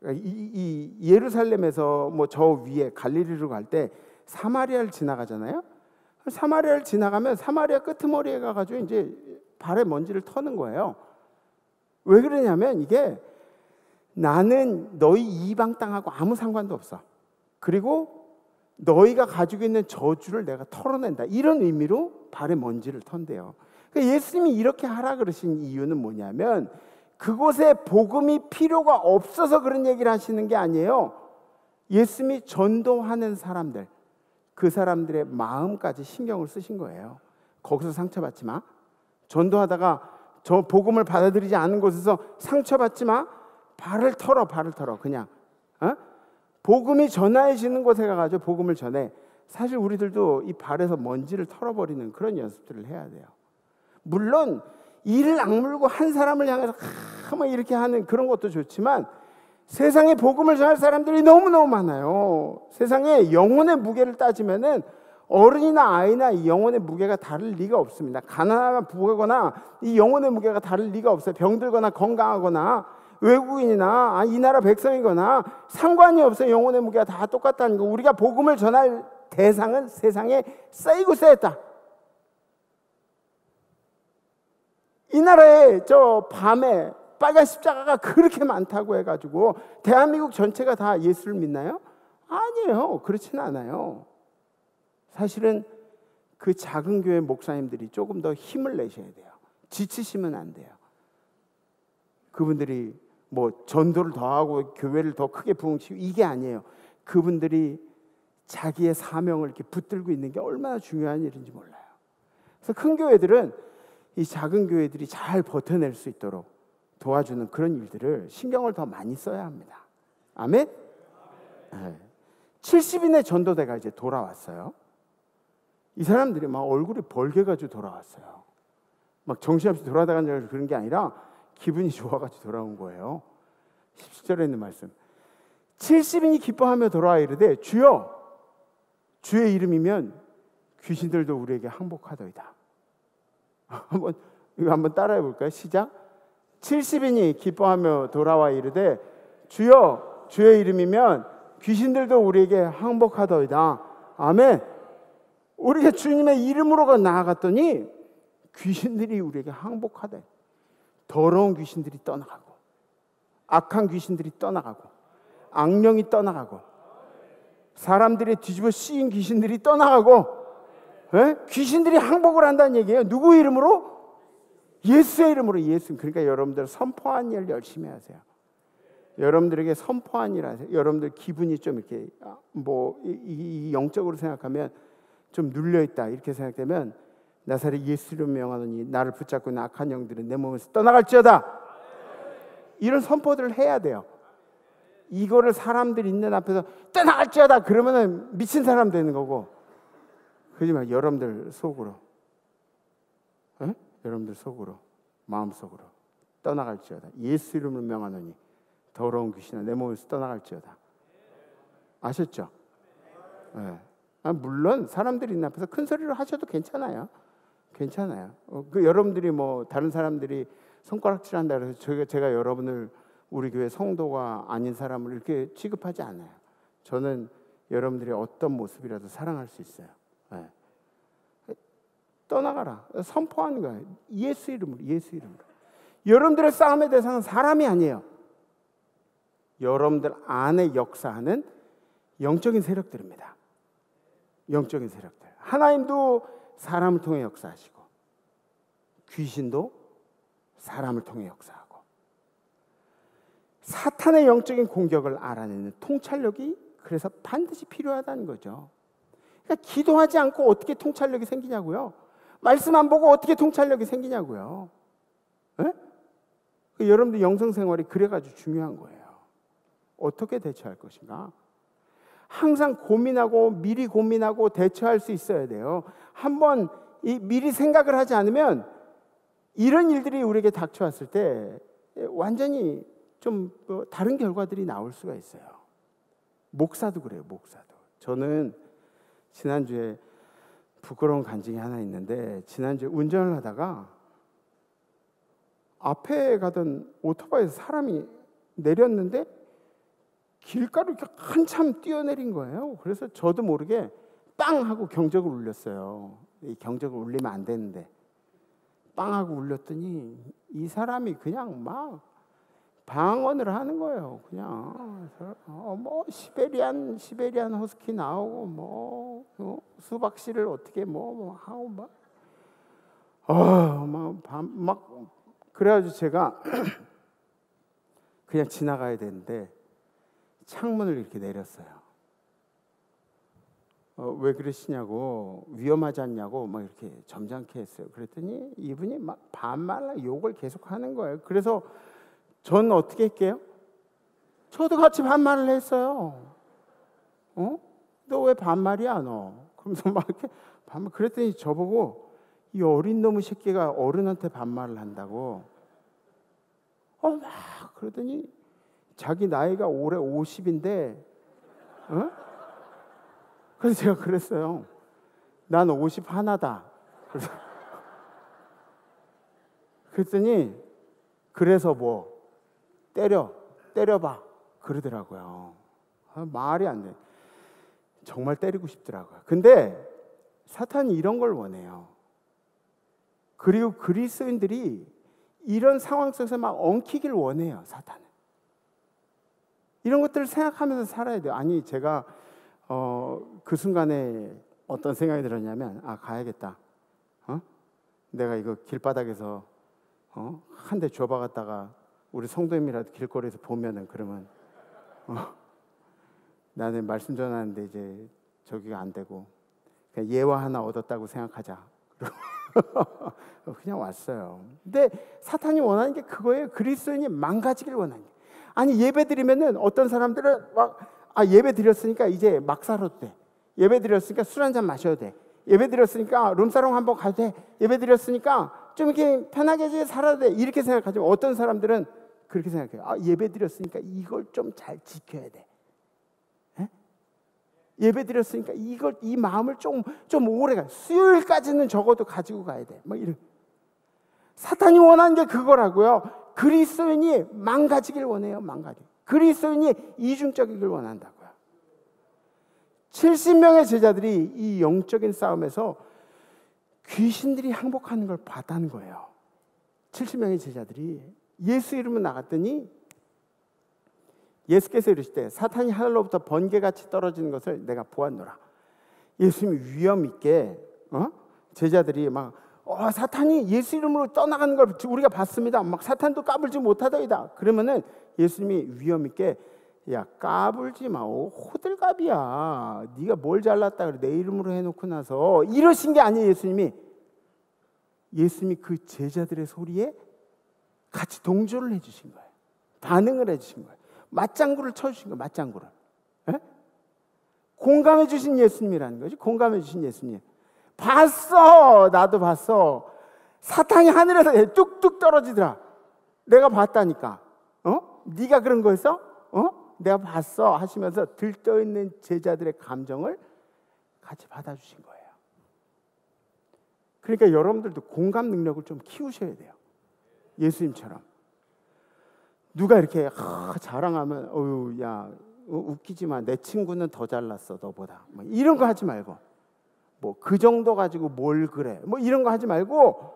그러니까 이 예루살렘에서 뭐 저 위에 갈릴리로 갈 때 사마리아를 지나가잖아요. 사마리아를 지나가면 사마리아 끄트머리에 가가지고 이제 발에 먼지를 터는 거예요. 왜 그러냐면, 이게 나는 너희 이방 땅하고 아무 상관도 없어. 그리고 너희가 가지고 있는 저주를 내가 털어낸다. 이런 의미로 발에 먼지를 턴대요. 그러니까 예수님이 이렇게 하라 그러신 이유는 뭐냐면, 그곳에 복음이 필요가 없어서 그런 얘기를 하시는 게 아니에요. 예수님이 전도하는 사람들, 그 사람들의 마음까지 신경을 쓰신 거예요. 거기서 상처받지 마. 전도하다가 저 복음을 받아들이지 않은 곳에서 상처받지 마. 발을 털어 그냥. 복음이 전해지는 곳에 가가지고 복음을 전해. 사실 우리들도 이 발에서 먼지를 털어버리는 그런 연습들을 해야 돼요. 물론 이를 악물고 한 사람을 향해서 막 이렇게 하는 그런 것도 좋지만, 세상에 복음을 전할 사람들이 너무너무 많아요. 세상에 영혼의 무게를 따지면은 어른이나 아이나 이 영혼의 무게가 다를 리가 없습니다. 가난하거나 부하거나 이 영혼의 무게가 다를 리가 없어요. 병들거나 건강하거나 외국인이나 이 나라 백성이거나 상관이 없어요. 영혼의 무게가 다 똑같다는 거. 우리가 복음을 전할 대상은 세상에 쌓이고 쌓였다. 이 나라에 저 밤에 빨간 십자가가 그렇게 많다고 해가지고 대한민국 전체가 다 예수를 믿나요? 아니에요. 그렇지는 않아요. 사실은 그 작은 교회 목사님들이 조금 더 힘을 내셔야 돼요. 지치시면 안 돼요. 그분들이 뭐 전도를 더 하고 교회를 더 크게 부흥시키고 이게 아니에요. 그분들이 자기의 사명을 이렇게 붙들고 있는 게 얼마나 중요한 일인지 몰라요. 그래서 큰 교회들은 이 작은 교회들이 잘 버텨낼 수 있도록 도와주는 그런 일들을 신경을 더 많이 써야 합니다. 아멘? 네. 70인의 전도대가 이제 돌아왔어요. 이 사람들이 막 얼굴이 벌게가지고 돌아왔어요. 막 정신없이 돌아다니는 그런 게 아니라 기분이 좋아가지고 돌아온 거예요. 17절에 있는 말씀. 70인이 기뻐하며 돌아와 이르되, 주여, 주의 이름이면 귀신들도 우리에게 항복하더이다. 이거 한번 따라해 볼까요? 시작. 70인이 기뻐하며 돌아와 이르되, 주여, 주의 이름이면 귀신들도 우리에게 항복하더이다. 아멘. 우리가 주님의 이름으로 나아갔더니 귀신들이 우리에게 항복하다. 더러운 귀신들이 떠나가고, 악한 귀신들이 떠나가고, 악령이 떠나가고, 사람들의 뒤집어 씌인 귀신들이 떠나가고, 귀신들이 항복을 한다는 얘기예요. 누구 이름으로? 예수의 이름으로. 예수. 그러니까 여러분들 선포한 일 열심히 하세요. 여러분들에게 선포한 일 하세요. 여러분들 기분이 좀 이렇게 이 영적으로 생각하면 좀 눌려있다 이렇게 생각되면, 나사렛 예수로 명하노니 나를 붙잡고 있는 악한 영들은 내 몸에서 떠나갈지어다. 이런 선포들을 해야 돼요. 이거를 사람들 있는 앞에서 떠나갈지어다 그러면은 미친 사람 되는 거고, 그렇지만 여러분들 속으로, 여러분들 속으로, 마음속으로 떠나갈지어다. 예수 이름으로 명하노니 더러운 귀신아 내 몸에서 떠나갈지어다. 아셨죠? 물론 사람들이 있는 앞에서 큰 소리로 하셔도 괜찮아요. 괜찮아요. 여러분들이 뭐 다른 사람들이 손가락질한다 그래서 제가 여러분을 우리 교회 성도가 아닌 사람을 이렇게 취급하지 않아요. 저는 여러분들이 어떤 모습이라도 사랑할 수 있어요. 떠나가라. 선포하는 거예요. 예수 이름으로, 예수 이름으로. 여러분들의 싸움의 대상은 사람이 아니에요. 여러분들 안에 역사하는 영적인 세력들입니다. 영적인 세력들. 하나님도 사람을 통해 역사하시고 귀신도 사람을 통해 역사하고, 사탄의 영적인 공격을 알아내는 통찰력이 그래서 반드시 필요하다는 거죠. 그러니까 기도하지 않고 어떻게 통찰력이 생기냐고요. 말씀 안 보고 어떻게 통찰력이 생기냐고요. 여러분들 영성생활이 그래가지고 중요한 거예요. 어떻게 대처할 것인가. 항상 고민하고 미리 고민하고 대처할 수 있어야 돼요. 한번 미리 생각을 하지 않으면 이런 일들이 우리에게 닥쳐왔을 때 완전히 좀 다른 결과들이 나올 수가 있어요. 목사도 그래요. 목사도. 저는 지난주에 부끄러운 간증이 하나 있는데, 지난주에 운전을 하다가 앞에 가던 오토바이에서 사람이 내렸는데 길가로 이렇게 한참 뛰어내린 거예요. 그래서 저도 모르게 빵 하고 경적을 울렸어요. 이 경적을 울리면 안 되는데 빵 하고 울렸더니 이 사람이 그냥 막 방언을 하는 거예요. 그냥 뭐 시베리안 허스키 나오고 뭐 수박씨를 어떻게 뭐 하고 막 그래가지고 제가 그냥 지나가야 되는데 창문을 이렇게 내렸어요. 왜 그러시냐고, 위험하지 않냐고 막 이렇게 점잖게 했어요. 그랬더니 이분이 막 반말로 욕을 계속 하는 거예요. 그래서 전 어떻게 할게요? 저도 같이 반말을 했어요. 너 왜 반말이야 너? 그러면서 막 이렇게 반말. 그랬더니 저보고 이 어린 놈의 새끼가 어른한테 반말을 한다고. 막 그러더니 자기 나이가 올해 50인데, 그래서 제가 그랬어요. 난 50 하나다. 그랬더니 그래서 뭐 때려봐 그러더라고요. 말이 안 돼. 정말 때리고 싶더라고요. 근데 사탄이 이런 걸 원해요. 그리고 그리스도인들이 이런 상황 속에서 막 엉키길 원해요. 사탄은. 이런 것들을 생각하면서 살아야 돼요. 아니 제가 그 순간에 어떤 생각이 들었냐면, 가야겠다. 내가 이거 길바닥에서 한 대 줘박았다가 우리 성도님이라도 길거리에서 보면은 그러면 나는 말씀 전하는데 이제 저기가 안 되고 그냥 예화 하나 얻었다고 생각하자. 그냥 왔어요. 근데 사탄이 원하는 게 그거예요. 그리스도인이 망가지길 원하는 게. 아니 예배 드리면은 어떤 사람들은 막 예배 드렸으니까 이제 막 살아도 돼. 예배 드렸으니까 술 한잔 마셔도 돼. 예배 드렸으니까 룸사롱 한번 가도 돼. 예배 드렸으니까 좀 이렇게 편하게 살아도 돼. 이렇게 생각하지만 어떤 사람들은 그렇게 생각해요. 예배 드렸으니까 이걸 좀 잘 지켜야 돼. 예배 드렸으니까 이 마음을 좀 오래가, 수요일까지는 적어도 가지고 가야 돼. 막 이런. 사탄이 원하는 게 그거라고요. 그리스도인이 망가지길 원해요. 그리스도인이 이중적이길 원한다고요. 70명의 제자들이 이 영적인 싸움에서 귀신들이 항복하는 걸 봤다는 거예요. 70명의 제자들이 예수 이름으로 나갔더니 예수께서 이르시되 사탄이 하늘로부터 번개같이 떨어지는 것을 내가 보았노라. 예수님이 위험 있게 제자들이 막 사탄이 예수 이름으로 떠나가는 걸 우리가 봤습니다. 막 사탄도 까불지 못하더이다. 그러면은 예수님이 위험 있게, 야 까불지 마. 호들갑이야. 네가 뭘 잘났다 그래. 내 이름으로 해놓고 나서 이러신 게 아니에요. 예수님이 그 제자들의 소리에 같이 동조를 해주신 거예요. 반응을 해주신 거예요. 맞장구를 쳐주신 거예요. 맞장구를. 예? 공감해 주신 예수님이라는 거지. 공감해 주신 예수님. 봤어. 나도 봤어. 사탕이 하늘에서 뚝뚝 떨어지더라. 내가 봤다니까. 네가 그런 거였어? 내가 봤어 하시면서 들떠있는 제자들의 감정을 같이 받아주신 거예요. 그러니까 여러분들도 공감 능력을 좀 키우셔야 돼요. 예수님처럼. 누가 이렇게 자랑하면 어휴 야 웃기지 마. 내 친구는 더 잘났어 너보다. 뭐 이런 거 하지 말고 뭐 그 정도 가지고 뭘 그래. 뭐 이런 거 하지 말고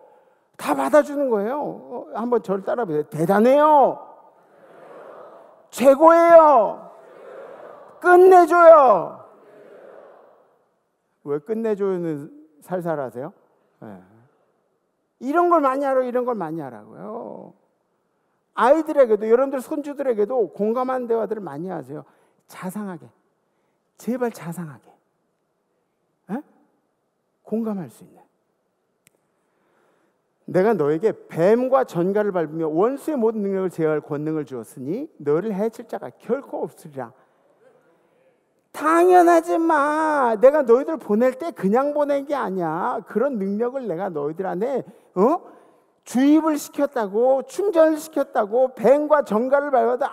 다 받아주는 거예요. 한번 저를 따라보세요. 대단해요. 최고예요. 끝내줘요. 왜 끝내줘요는 살살 하세요? 네. 이런 걸 많이 하라고 이런 걸 많이 하라고요. 아이들에게도 여러분들 손주들에게도 공감하는 대화들을 많이 하세요. 자상하게. 제발 자상하게. 에? 공감할 수 있는. 내가 너에게 뱀과 전갈을 밟으며 원수의 모든 능력을 제어할 권능을 주었으니 너를 해칠 자가 결코 없으리라. 당연하지 마. 내가 너희들 보낼 때 그냥 보낸 게 아니야. 그런 능력을 내가 너희들 안에 주입을 시켰다고, 충전을 시켰다고. 뱀과 전갈을 밟아도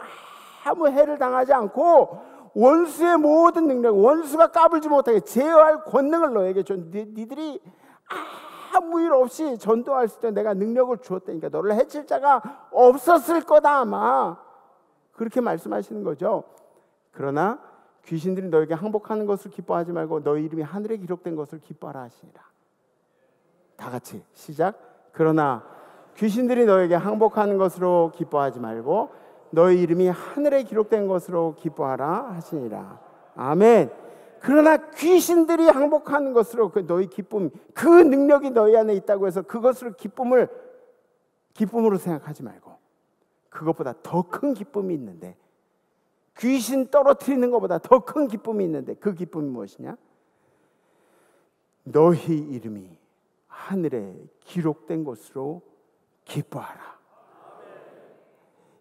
아무 해를 당하지 않고 원수의 모든 능력, 원수가 까불지 못하게 제어할 권능을 너에게 줘. 니들이 아무 일 없이 전도할 때 내가 능력을 주었다니까 너를 해칠 자가 없었을 거다 아마. 그렇게 말씀하시는 거죠. 그러나 귀신들이 너에게 항복하는 것을 기뻐하지 말고 너희 이름이 하늘에 기록된 것을 기뻐하라 하시니라. 다 같이 시작. 그러나 귀신들이 너에게 항복하는 것으로 기뻐하지 말고 너희 이름이 하늘에 기록된 것으로 기뻐하라 하시니라. 아멘. 그러나 귀신들이 항복하는 것으로 그 너희 기쁨, 그 능력이 너희 안에 있다고 해서 그것을 기쁨으로 생각하지 말고 그것보다 더 큰 기쁨이 있는데, 귀신 떨어뜨리는 것보다 더 큰 기쁨이 있는데 그 기쁨이 무엇이냐? 너희 이름이 하늘에 기록된 것으로 기뻐하라.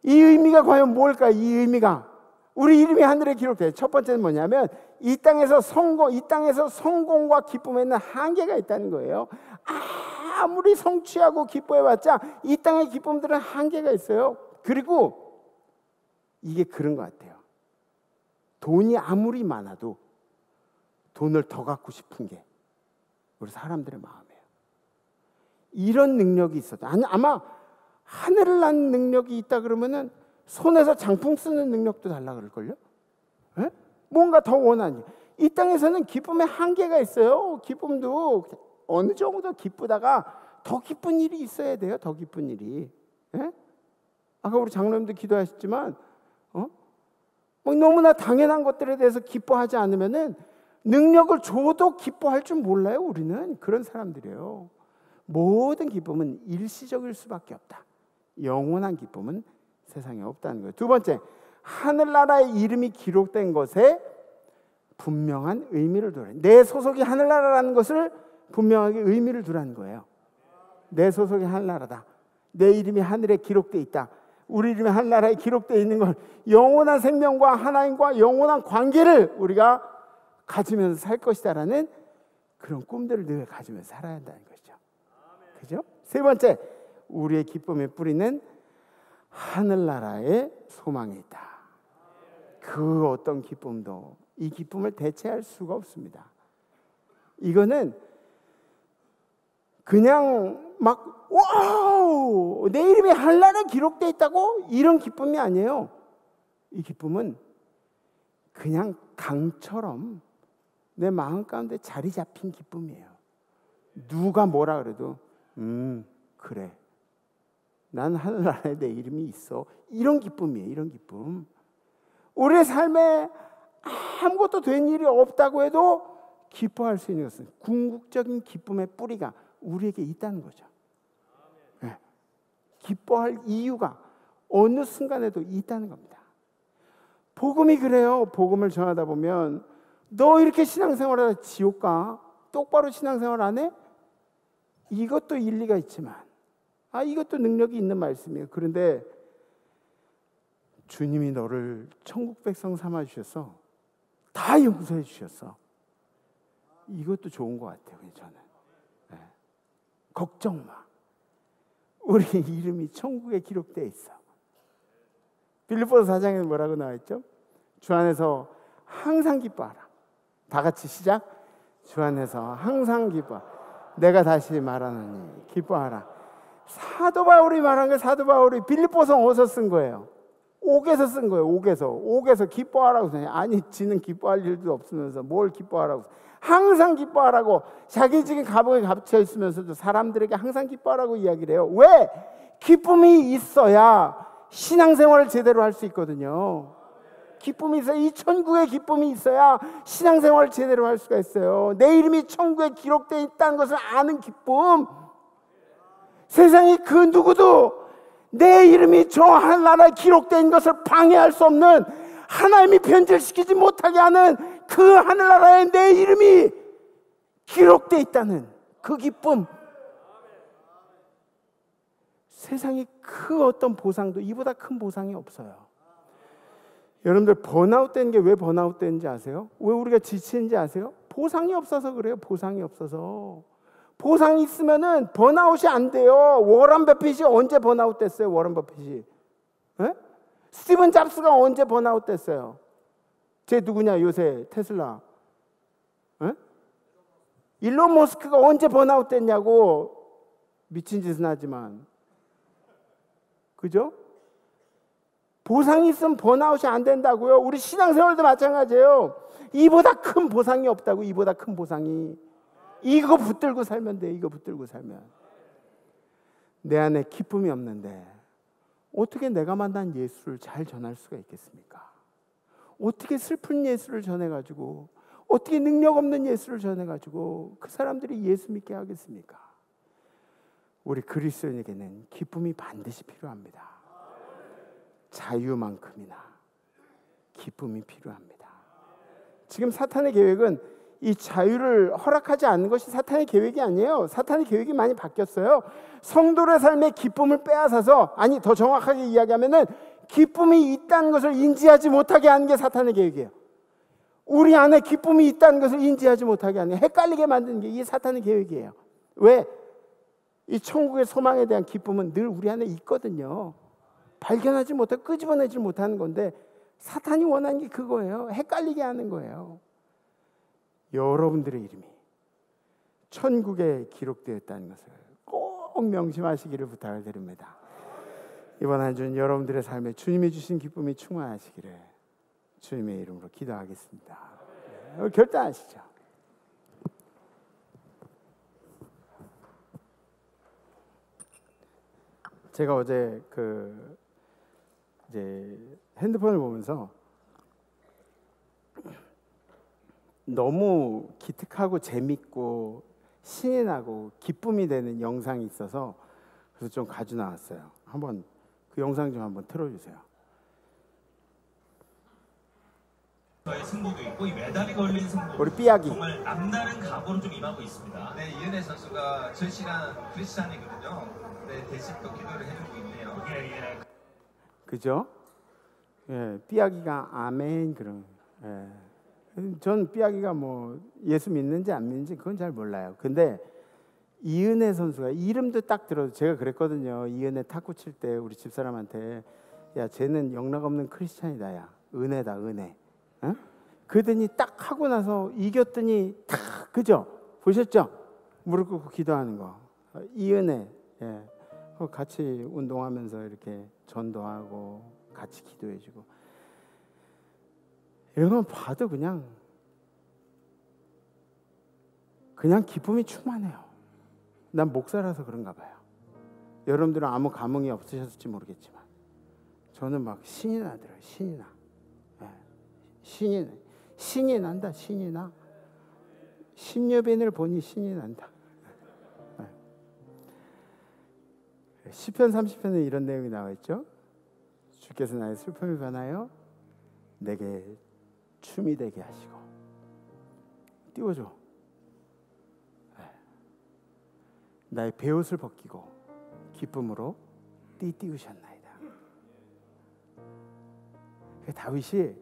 이 의미가 과연 뭘까? 이 의미가 우리 이름이 하늘에 기록돼. 첫 번째는 뭐냐면 이 땅에서 성공과 기쁨에는 한계가 있다는 거예요. 아무리 성취하고 기뻐해봤자 이 땅의 기쁨들은 한계가 있어요. 그리고 이게 그런 것 같아요. 돈이 아무리 많아도 돈을 더 갖고 싶은 게 우리 사람들의 마음이에요. 이런 능력이 있어도 아마 하늘을 나는 능력이 있다 그러면은 손에서 장풍 쓰는 능력도 달라 그럴걸요? 에? 뭔가 더 원하니. 이 땅에서는 기쁨의 한계가 있어요. 기쁨도 어느 정도 기쁘다가 더 기쁜 일이 있어야 돼요. 더 기쁜 일이. 에? 아까 우리 장로님도 기도하셨지만 뭐 너무나 당연한 것들에 대해서 기뻐하지 않으면은 능력을 줘도 기뻐할 줄 몰라요. 우리는 그런 사람들이에요. 모든 기쁨은 일시적일 수밖에 없다. 영원한 기쁨은 세상에 없다는 거예요. 두 번째, 하늘나라의 이름이 기록된 것에 분명한 의미를 두라. 내 소속이 하늘나라라는 것을 분명하게 의미를 두라는 거예요. 내 소속이 하늘나라다. 내 이름이 하늘에 기록되어 있다. 우리 이름이 하늘나라에 기록되어 있는 걸 영원한 생명과 하나님과 영원한 관계를 우리가 가지면서 살 것이다라는 그런 꿈들을 늘 가지면서 살아야 한다는 것이죠. 그죠? 세 번째, 우리의 기쁨의 뿌리는 하늘나라의 소망에 있다. 그 어떤 기쁨도 이 기쁨을 대체할 수가 없습니다. 이거는 그냥 막 와우 내 이름이 하늘나라에 기록되어 있다고 이런 기쁨이 아니에요. 이 기쁨은 그냥 강처럼 내 마음 가운데 자리 잡힌 기쁨이에요. 누가 뭐라 그래도 그래 난 하늘나라에 내 이름이 있어. 이런 기쁨이에요. 이런 기쁨. 우리의 삶에 아무것도 된 일이 없다고 해도 기뻐할 수 있는 것은 궁극적인 기쁨의 뿌리가 우리에게 있다는 거죠. 네. 기뻐할 이유가 어느 순간에도 있다는 겁니다. 복음이 그래요. 복음을 전하다 보면 너 이렇게 신앙생활하다 지옥 가? 똑바로 신앙생활 안 해? 이것도 일리가 있지만 이것도 능력이 있는 말씀이에요. 그런데 주님이 너를 천국 백성 삼아 주셔서 다 용서해 주셨어. 이것도 좋은 것 같아요. 저는. 네. 걱정 마. 우리 이름이 천국에 기록되어 있어. 빌립보서 4장에 뭐라고 나와 있죠? 주 안에서 항상 기뻐하라. 다 같이 시작. 주 안에서 항상 기뻐. 내가 다시 말하노니 기뻐하라. 사도 바울이 말한 게 사도 바울이 빌립보서 어디서 쓴 거예요? 옥에서 쓴 거예요. 옥에서 기뻐하라고. 아니 지는 기뻐할 일도 없으면서 뭘 기뻐하라고. 항상 기뻐하라고. 자기 지금 감옥에 갇혀 있으면서도 사람들에게 항상 기뻐하라고 이야기를 해요. 왜? 기쁨이 있어야 신앙생활을 제대로 할 수 있거든요. 기쁨이 있어야, 이 천국의 기쁨이 있어야 신앙생활을 제대로 할 수가 있어요. 내 이름이 천국에 기록되어 있다는 것을 아는 기쁨. 세상에 그 누구도 내 이름이 저 하늘나라에 기록된 것을 방해할 수 없는, 하나님이 변질시키지 못하게 하는 그 하늘나라에 내 이름이 기록되어 있다는 그 기쁨. 세상에 그 어떤 보상도 이보다 큰 보상이 없어요. 여러분들 번아웃 되는 게 왜 번아웃 되는지 아세요? 왜 우리가 지치는지 아세요? 보상이 없어서 그래요. 보상이 없어서. 보상이 있으면은 번아웃이 안 돼요. 워런 버핏이 언제 번아웃 됐어요? 워런 버핏이. 에? 스티븐 잡스가 언제 번아웃 됐어요? 쟤 누구냐 요새 테슬라. 에? 일론 머스크가 언제 번아웃 됐냐고. 미친 짓은 하지만. 그죠? 보상이 있으면 번아웃이 안 된다고요. 우리 신앙생활도 마찬가지예요. 이보다 큰 보상이 없다고. 이보다 큰 보상이. 이거 붙들고 살면 돼. 이거 붙들고 살면. 내 안에 기쁨이 없는데 어떻게 내가 만난 예수를 잘 전할 수가 있겠습니까? 어떻게 슬픈 예수를 전해가지고, 어떻게 능력 없는 예수를 전해가지고 그 사람들이 예수 믿게 하겠습니까? 우리 그리스도인에게는 기쁨이 반드시 필요합니다. 자유만큼이나 기쁨이 필요합니다. 지금 사탄의 계획은 이 자유를 허락하지 않는 것이 사탄의 계획이 아니에요. 사탄의 계획이 많이 바뀌었어요. 성도의 삶의 기쁨을 빼앗아서, 아니 더 정확하게 이야기하면은 기쁨이 있다는 것을 인지하지 못하게 하는 게 사탄의 계획이에요. 우리 안에 기쁨이 있다는 것을 인지하지 못하게 하는 게, 헷갈리게 만드는 게 이 사탄의 계획이에요. 왜? 이 천국의 소망에 대한 기쁨은 늘 우리 안에 있거든요. 발견하지 못하고 끄집어내지 못하는 건데 사탄이 원하는 게 그거예요. 헷갈리게 하는 거예요. 여러분들의 이름이 천국에 기록되었다는 것을 꼭 명심하시기를 부탁을 드립니다. 이번 한 주는 여러분들의 삶에 주님이 주신 기쁨이 충만하시기를 주님의 이름으로 기도하겠습니다. 결단하시죠. 제가 어제 이제 핸드폰을 보면서 너무 기특하고 재밌고 신이 나고 기쁨이 되는 영상이 있어서 그래서 좀 가져 나왔어요. 한번 그 영상 좀 한번 틀어주세요. 저의 승부도 있고 이 메달이 걸린 승부. 우리 삐약이 정말 남다른 각오로 좀 임하고 있습니다. 네, 이은혜 선수가 절실한 크리스찬이거든요. 네, 대식도 기도를 해주고 있네요. 예. 그죠? 예, 삐약이가 아멘 그런. 예. 전 삐약이가 뭐 예수 믿는지 안 믿는지 그건 잘 몰라요. 근데 이은혜 선수가 이름도 딱 들어도, 제가 그랬거든요. 이은혜 탁구 칠 때 우리 집사람한테, 야 쟤는 영락 없는 크리스찬이다. 야 은혜다 은혜. 어? 그러더니 딱 하고 나서 이겼더니 탁, 그죠? 보셨죠? 무릎 꿇고 기도하는 거. 이은혜. 예. 같이 운동하면서 이렇게 전도하고 같이 기도해주고, 이런 건 봐도 그냥 기쁨이 충만해요. 난 목사라서 그런가 봐요. 여러분들은 아무 감흥이 없으셨을지 모르겠지만 저는 막 신이 나더라고요. 신이 나. 예. 신이 난다. 신이 나. 신여빈을 보니 신이 난다. 시편 30편에 이런 내용이 나와 있죠. 주께서 나의 슬픔을 변하여 내게 춤이 되게 하시고, 띄워줘. 나의 베옷을 벗기고 기쁨으로 띠띠우셨나이다. 다윗이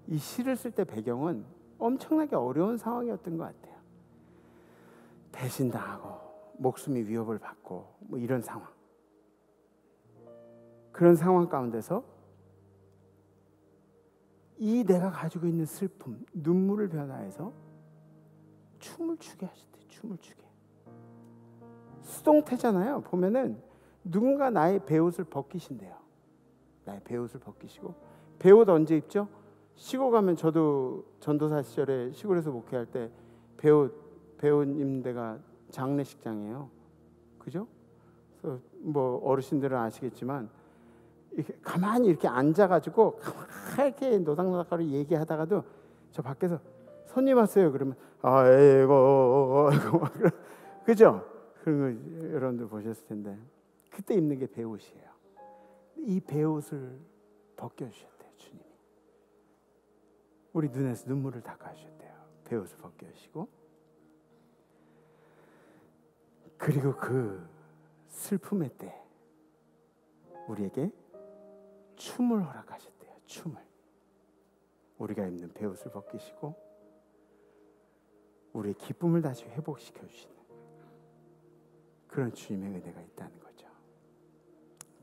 이 시를 쓸 때 배경은 엄청나게 어려운 상황이었던 것 같아요. 배신당하고 목숨이 위협을 받고 뭐 이런 상황. 그런 상황 가운데서 이 내가 가지고 있는 슬픔, 눈물을 변화해서 춤을 추게 하셨대요. 춤을 추게. 수동태잖아요. 보면은 누군가 나의 베옷을 벗기신대요. 나의 베옷을 벗기시고. 베옷 언제 입죠? 시골 가면, 저도 전도사 시절에 시골에서 목회할 때 베옷 입는 데가 장례식장이에요. 그죠? 그래서 뭐 어르신들은 아시겠지만 이렇게 가만히 이렇게 앉아가지고 이렇게 노닥노닥거리 얘기하다가도 저 밖에서 손님 왔어요. 그러면 아이고 그죠? 그런 거 여러분들 보셨을 텐데 그때 입는 게 베옷이에요. 이 베옷을 벗겨주셨대요. 주님이 우리 눈에서 눈물을 닦아주셨대요. 베옷을 벗겨주시고, 그리고 그 슬픔의 때 우리에게 춤을 허락하셨대요. 춤을. 우리가 입는 베옷을 벗기시고 우리의 기쁨을 다시 회복시켜 주시는 그런 주님의 은혜가 있다는 거죠.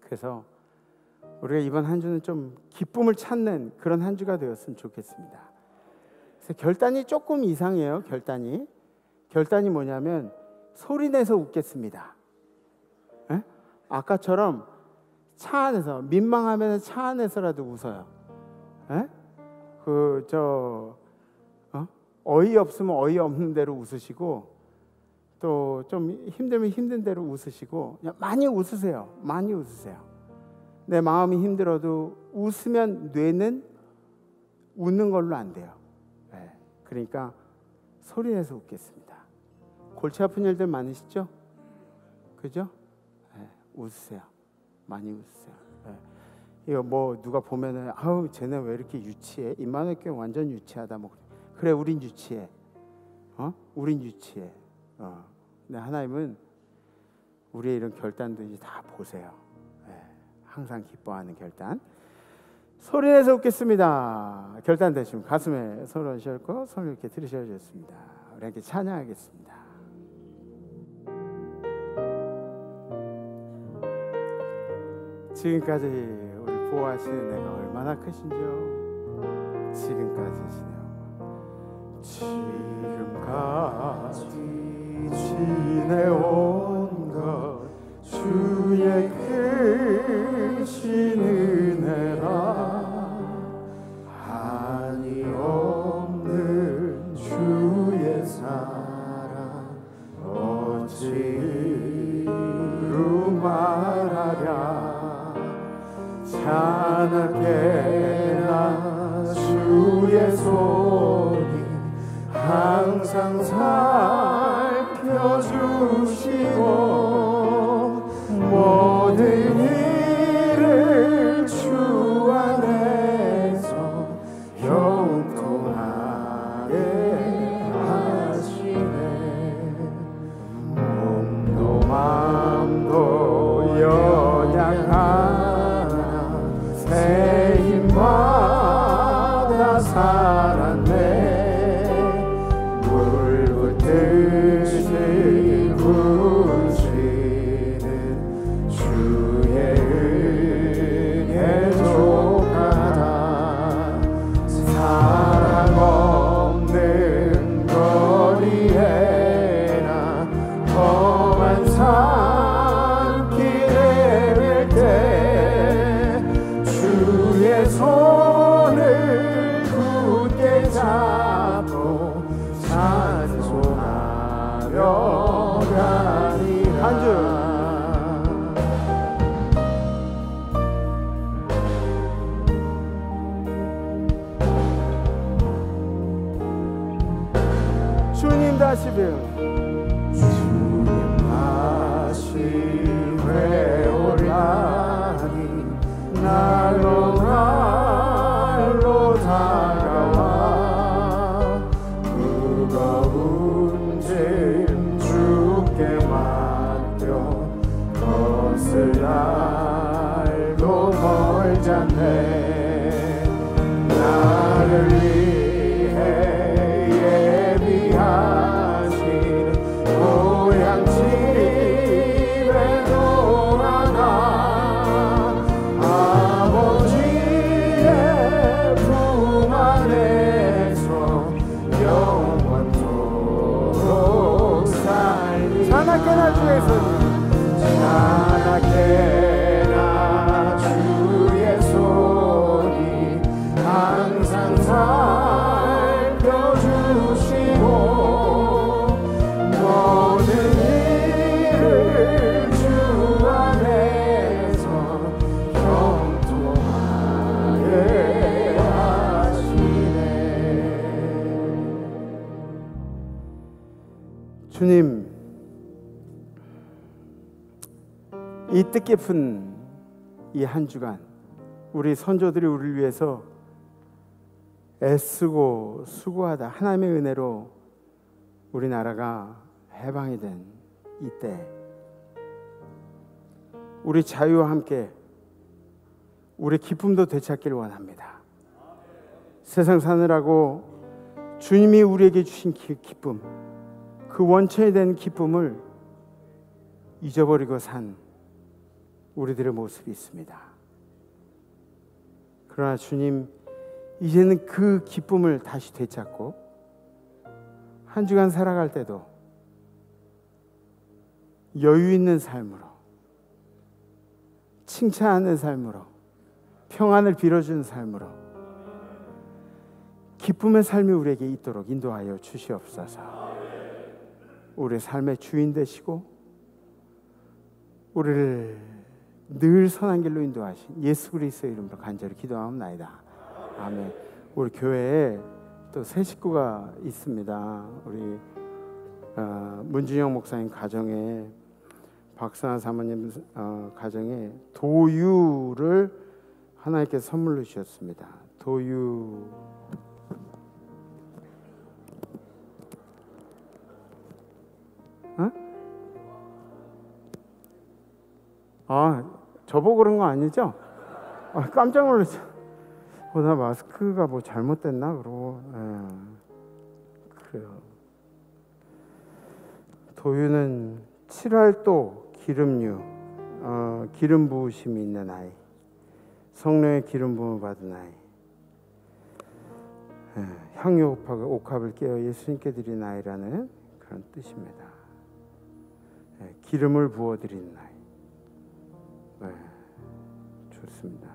그래서 우리가 이번 한 주는 좀 기쁨을 찾는 그런 한 주가 되었으면 좋겠습니다. 그래서 결단이 조금 이상해요. 결단이 뭐냐면 소리내서 웃겠습니다. 에? 아까처럼 차 안에서, 민망하면 차 안에서라도 웃어요. 에? 어이없으면 어이없는 대로 웃으시고, 또 좀 힘들면 힘든 대로 웃으시고, 그냥 많이 웃으세요. 많이 웃으세요. 내 마음이 힘들어도 웃으면 뇌는 웃는 걸로 안 돼요. 네. 그러니까 소리내서 웃겠습니다. 골치 아픈 일들 많으시죠? 그죠? 네. 웃으세요. 많이 웃으세요. 네. 이거 뭐 누가 보면은 아우 쟤네 왜 이렇게 유치해? 임마누엘 교회 완전 유치하다. 뭐 그래, 우린 유치해. 우린 유치해. 근데 하나님은 우리의 이런 결단도 이제 다 보세요. 네. 항상 기뻐하는 결단. 소리내서 웃겠습니다. 결단 되시면 가슴에 손을 얹으셨고 손을 이렇게 들으셔야 좋습니다. 우리 함께 찬양하겠습니다. 지금까지 우리 보호하시는 내가 얼마나 크신지요. 지금까지시네요. 지금까지 지내온 것 주의 크신 은혜라. 한이 없는 주의 사랑 어찌로 말하랴. 찬하게나 주의 손이 항상 살펴주시고 모든 일을 주 안에서 형통하게 하시네. 몸도 마음도 연약하나 새 힘받아 살았네. 듯이 부으시는 주의 은혜 족하다. 사랑 없는 거리에나 험한 산길에 뵐 때 주의 손을 굳게 잡고 한 주 주님 다시 배우 주님 다시 배우라니 날로 다가와 무거운 짐 주께 맡겨 것을 알고 멀잖네. 나를 위해 예비하신 고향 집에 돌아가 아버지의 품 안에서 영원토록 살리 자나깨나 주의 손 자나깨나 주의 손이 항상 살펴주시고 모든 일을 주 안에서 형통하게 하시네. 주님, 이 뜻깊은 이 한 주간 우리 선조들이 우리를 위해서 애쓰고 수고하다 하나님의 은혜로 우리나라가 해방이 된 이때 우리 자유와 함께 우리 기쁨도 되찾기를 원합니다. 세상 사느라고 주님이 우리에게 주신 기쁨, 그 원천이 된 기쁨을 잊어버리고 산 우리들의 모습이 있습니다. 그러나 주님, 이제는 그 기쁨을 다시 되찾고 한 주간 살아갈 때도 여유 있는 삶으로, 칭찬하는 삶으로, 평안을 빌어주는 삶으로 기쁨의 삶이 우리에게 있도록 인도하여 주시옵소서. 우리의 삶의 주인 되시고 우리를 늘 선한 길로 인도하신 예수 그리스도의 이름으로 간절히 기도하옵나이다. 아멘. 우리 교회에 또 새 식구가 있습니다. 우리 문준영 목사님 가정에, 박선아 사모님 가정에 도유를 하나님께서 선물로 주셨습니다. 도유 저보고 그런 거 아니죠? 깜짝 놀랐어. 나 마스크가 뭐 잘못됐나 그러고. 그래요. 도유는 7활도 기름류, 기름 부으심이 있는 아이, 성령의 기름 부음을 받은 아이, 향유 옥합을 깨어 예수님께 드린 아이라는 그런 뜻입니다. 기름을 부어드리는 아이. 좋습니다.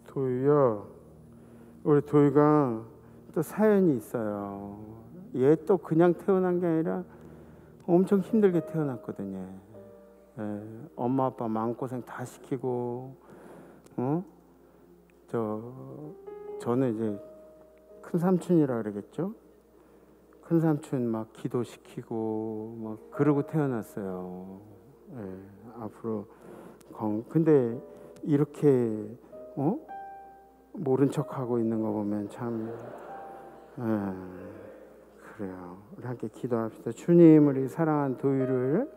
도유요, 우리 도유가 또 사연이 있어요. 얘 또 그냥 태어난 게 아니라 엄청 힘들게 태어났거든요. 엄마 아빠 마음고생 다 시키고, 저는 이제 큰 삼촌이라 그러겠죠. 큰 삼촌 막 기도시키고 막 그러고 태어났어요. 앞으로 근데 이렇게 모른 척하고 있는 거 보면 참 그래요. 우리 함께 기도합시다. 주님, 우리 사랑한 도유를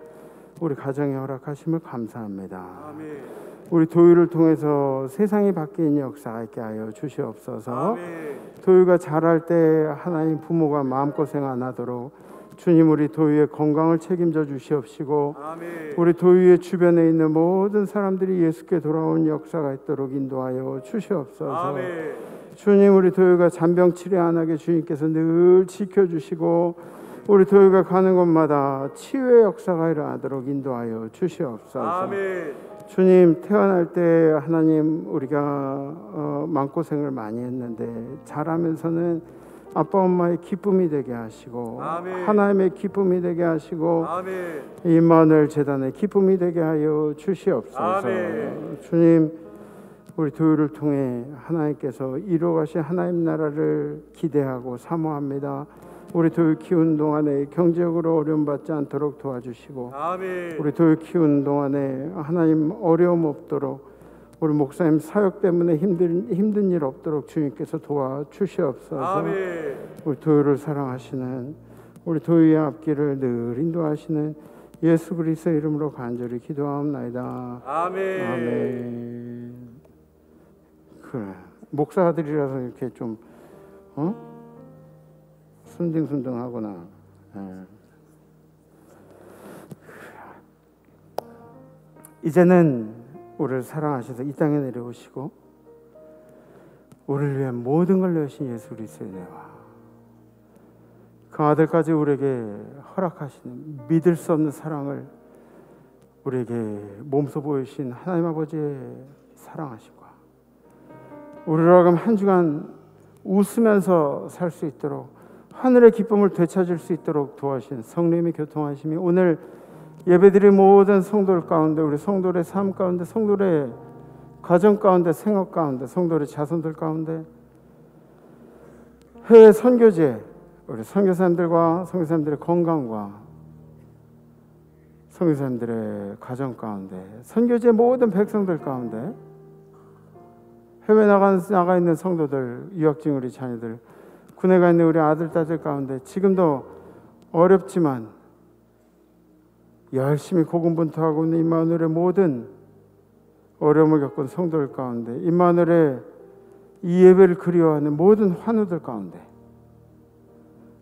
우리 가정에 허락하심을 감사합니다. 아멘. 우리 도유를 통해서 세상이 바뀌는 역사가 있게 하여 주시옵소서. 아멘. 도유가 자랄 때 하나님 부모가 마음고생 안 하도록 주님, 우리 도유의 건강을 책임져 주시옵시고, 아멘. 우리 도유의 주변에 있는 모든 사람들이 예수께 돌아온 역사가 있도록 인도하여 주시옵소서. 아멘. 주님, 우리 도유가 잔병 치료 안 하게 주님께서 늘 지켜주시고 우리 도유가 가는 곳마다 치유의 역사가 일어나도록 인도하여 주시옵소서. 아멘. 주님, 태어날 때 하나님 우리가 마음고생을 많이 했는데 자라면서는 아빠 엄마의 기쁨이 되게 하시고, 아멘. 하나님의 기쁨이 되게 하시고, 아멘. 임마누엘 재단의 기쁨이 되게 하여 주시옵소서. 아멘. 주님, 우리 도유를 통해 하나님께서 이루어가신 하나님 나라를 기대하고 사모합니다. 우리 도유 키우는 동안에 경제적으로 어려움 받지 않도록 도와주시고, 아멘. 우리 도유 키우는 동안에 하나님 어려움 없도록, 우리 목사님 사역 때문에 힘든 일 없도록 주님께서 도와주시옵소서. 아멘. 우리 도유를 사랑하시는, 우리 도유의 앞길을 늘 인도하시는 예수 그리스도의 이름으로 간절히 기도하옵나이다. 아멘. 아멘. 그래. 목사들이라서 이렇게 좀 순딩순딩하거나. 이제는 우리를 사랑하셔서 이 땅에 내려오시고 우리를 위한 모든 걸 내신 예수 그리스도의 은혜와 그 아들까지 우리에게 허락하시는 믿을 수 없는 사랑을 우리에게 몸소 보이신 하나님 아버지의 사랑하심과 우리로 하여금 한 주간 웃으면서 살 수 있도록 하늘의 기쁨을 되찾을 수 있도록 도와주신 성령님의 교통하심이 오늘 예배드린 모든 성도들 가운데, 우리 성도들의 삶 가운데, 성도들의 가정 가운데, 생업 가운데, 성도들의 자손들 가운데, 해외 선교제 우리 선교사님들과 선교사님들의 건강과 선교사님들의 가정 가운데, 선교제 모든 백성들 가운데, 해외 나가 있는 성도들, 유학 중 우리 자녀들, 군에 가 있는 우리 아들, 딸들 가운데 지금도 어렵지만 열심히 고군분투하고 있는 임마누엘의 모든 어려움을 겪은 성도들 가운데, 임마누엘의 이 예배를 그리워하는 모든 환우들 가운데,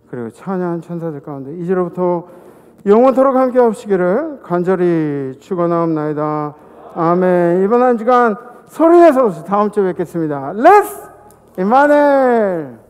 그리고 찬양한 천사들 가운데 이제로부터 영원토록 함께 하시기를 간절히 축원하옵나이다. 아멘. 이번 한 주간 소리내서 다음 주에 뵙겠습니다. 렛츠 임마누엘.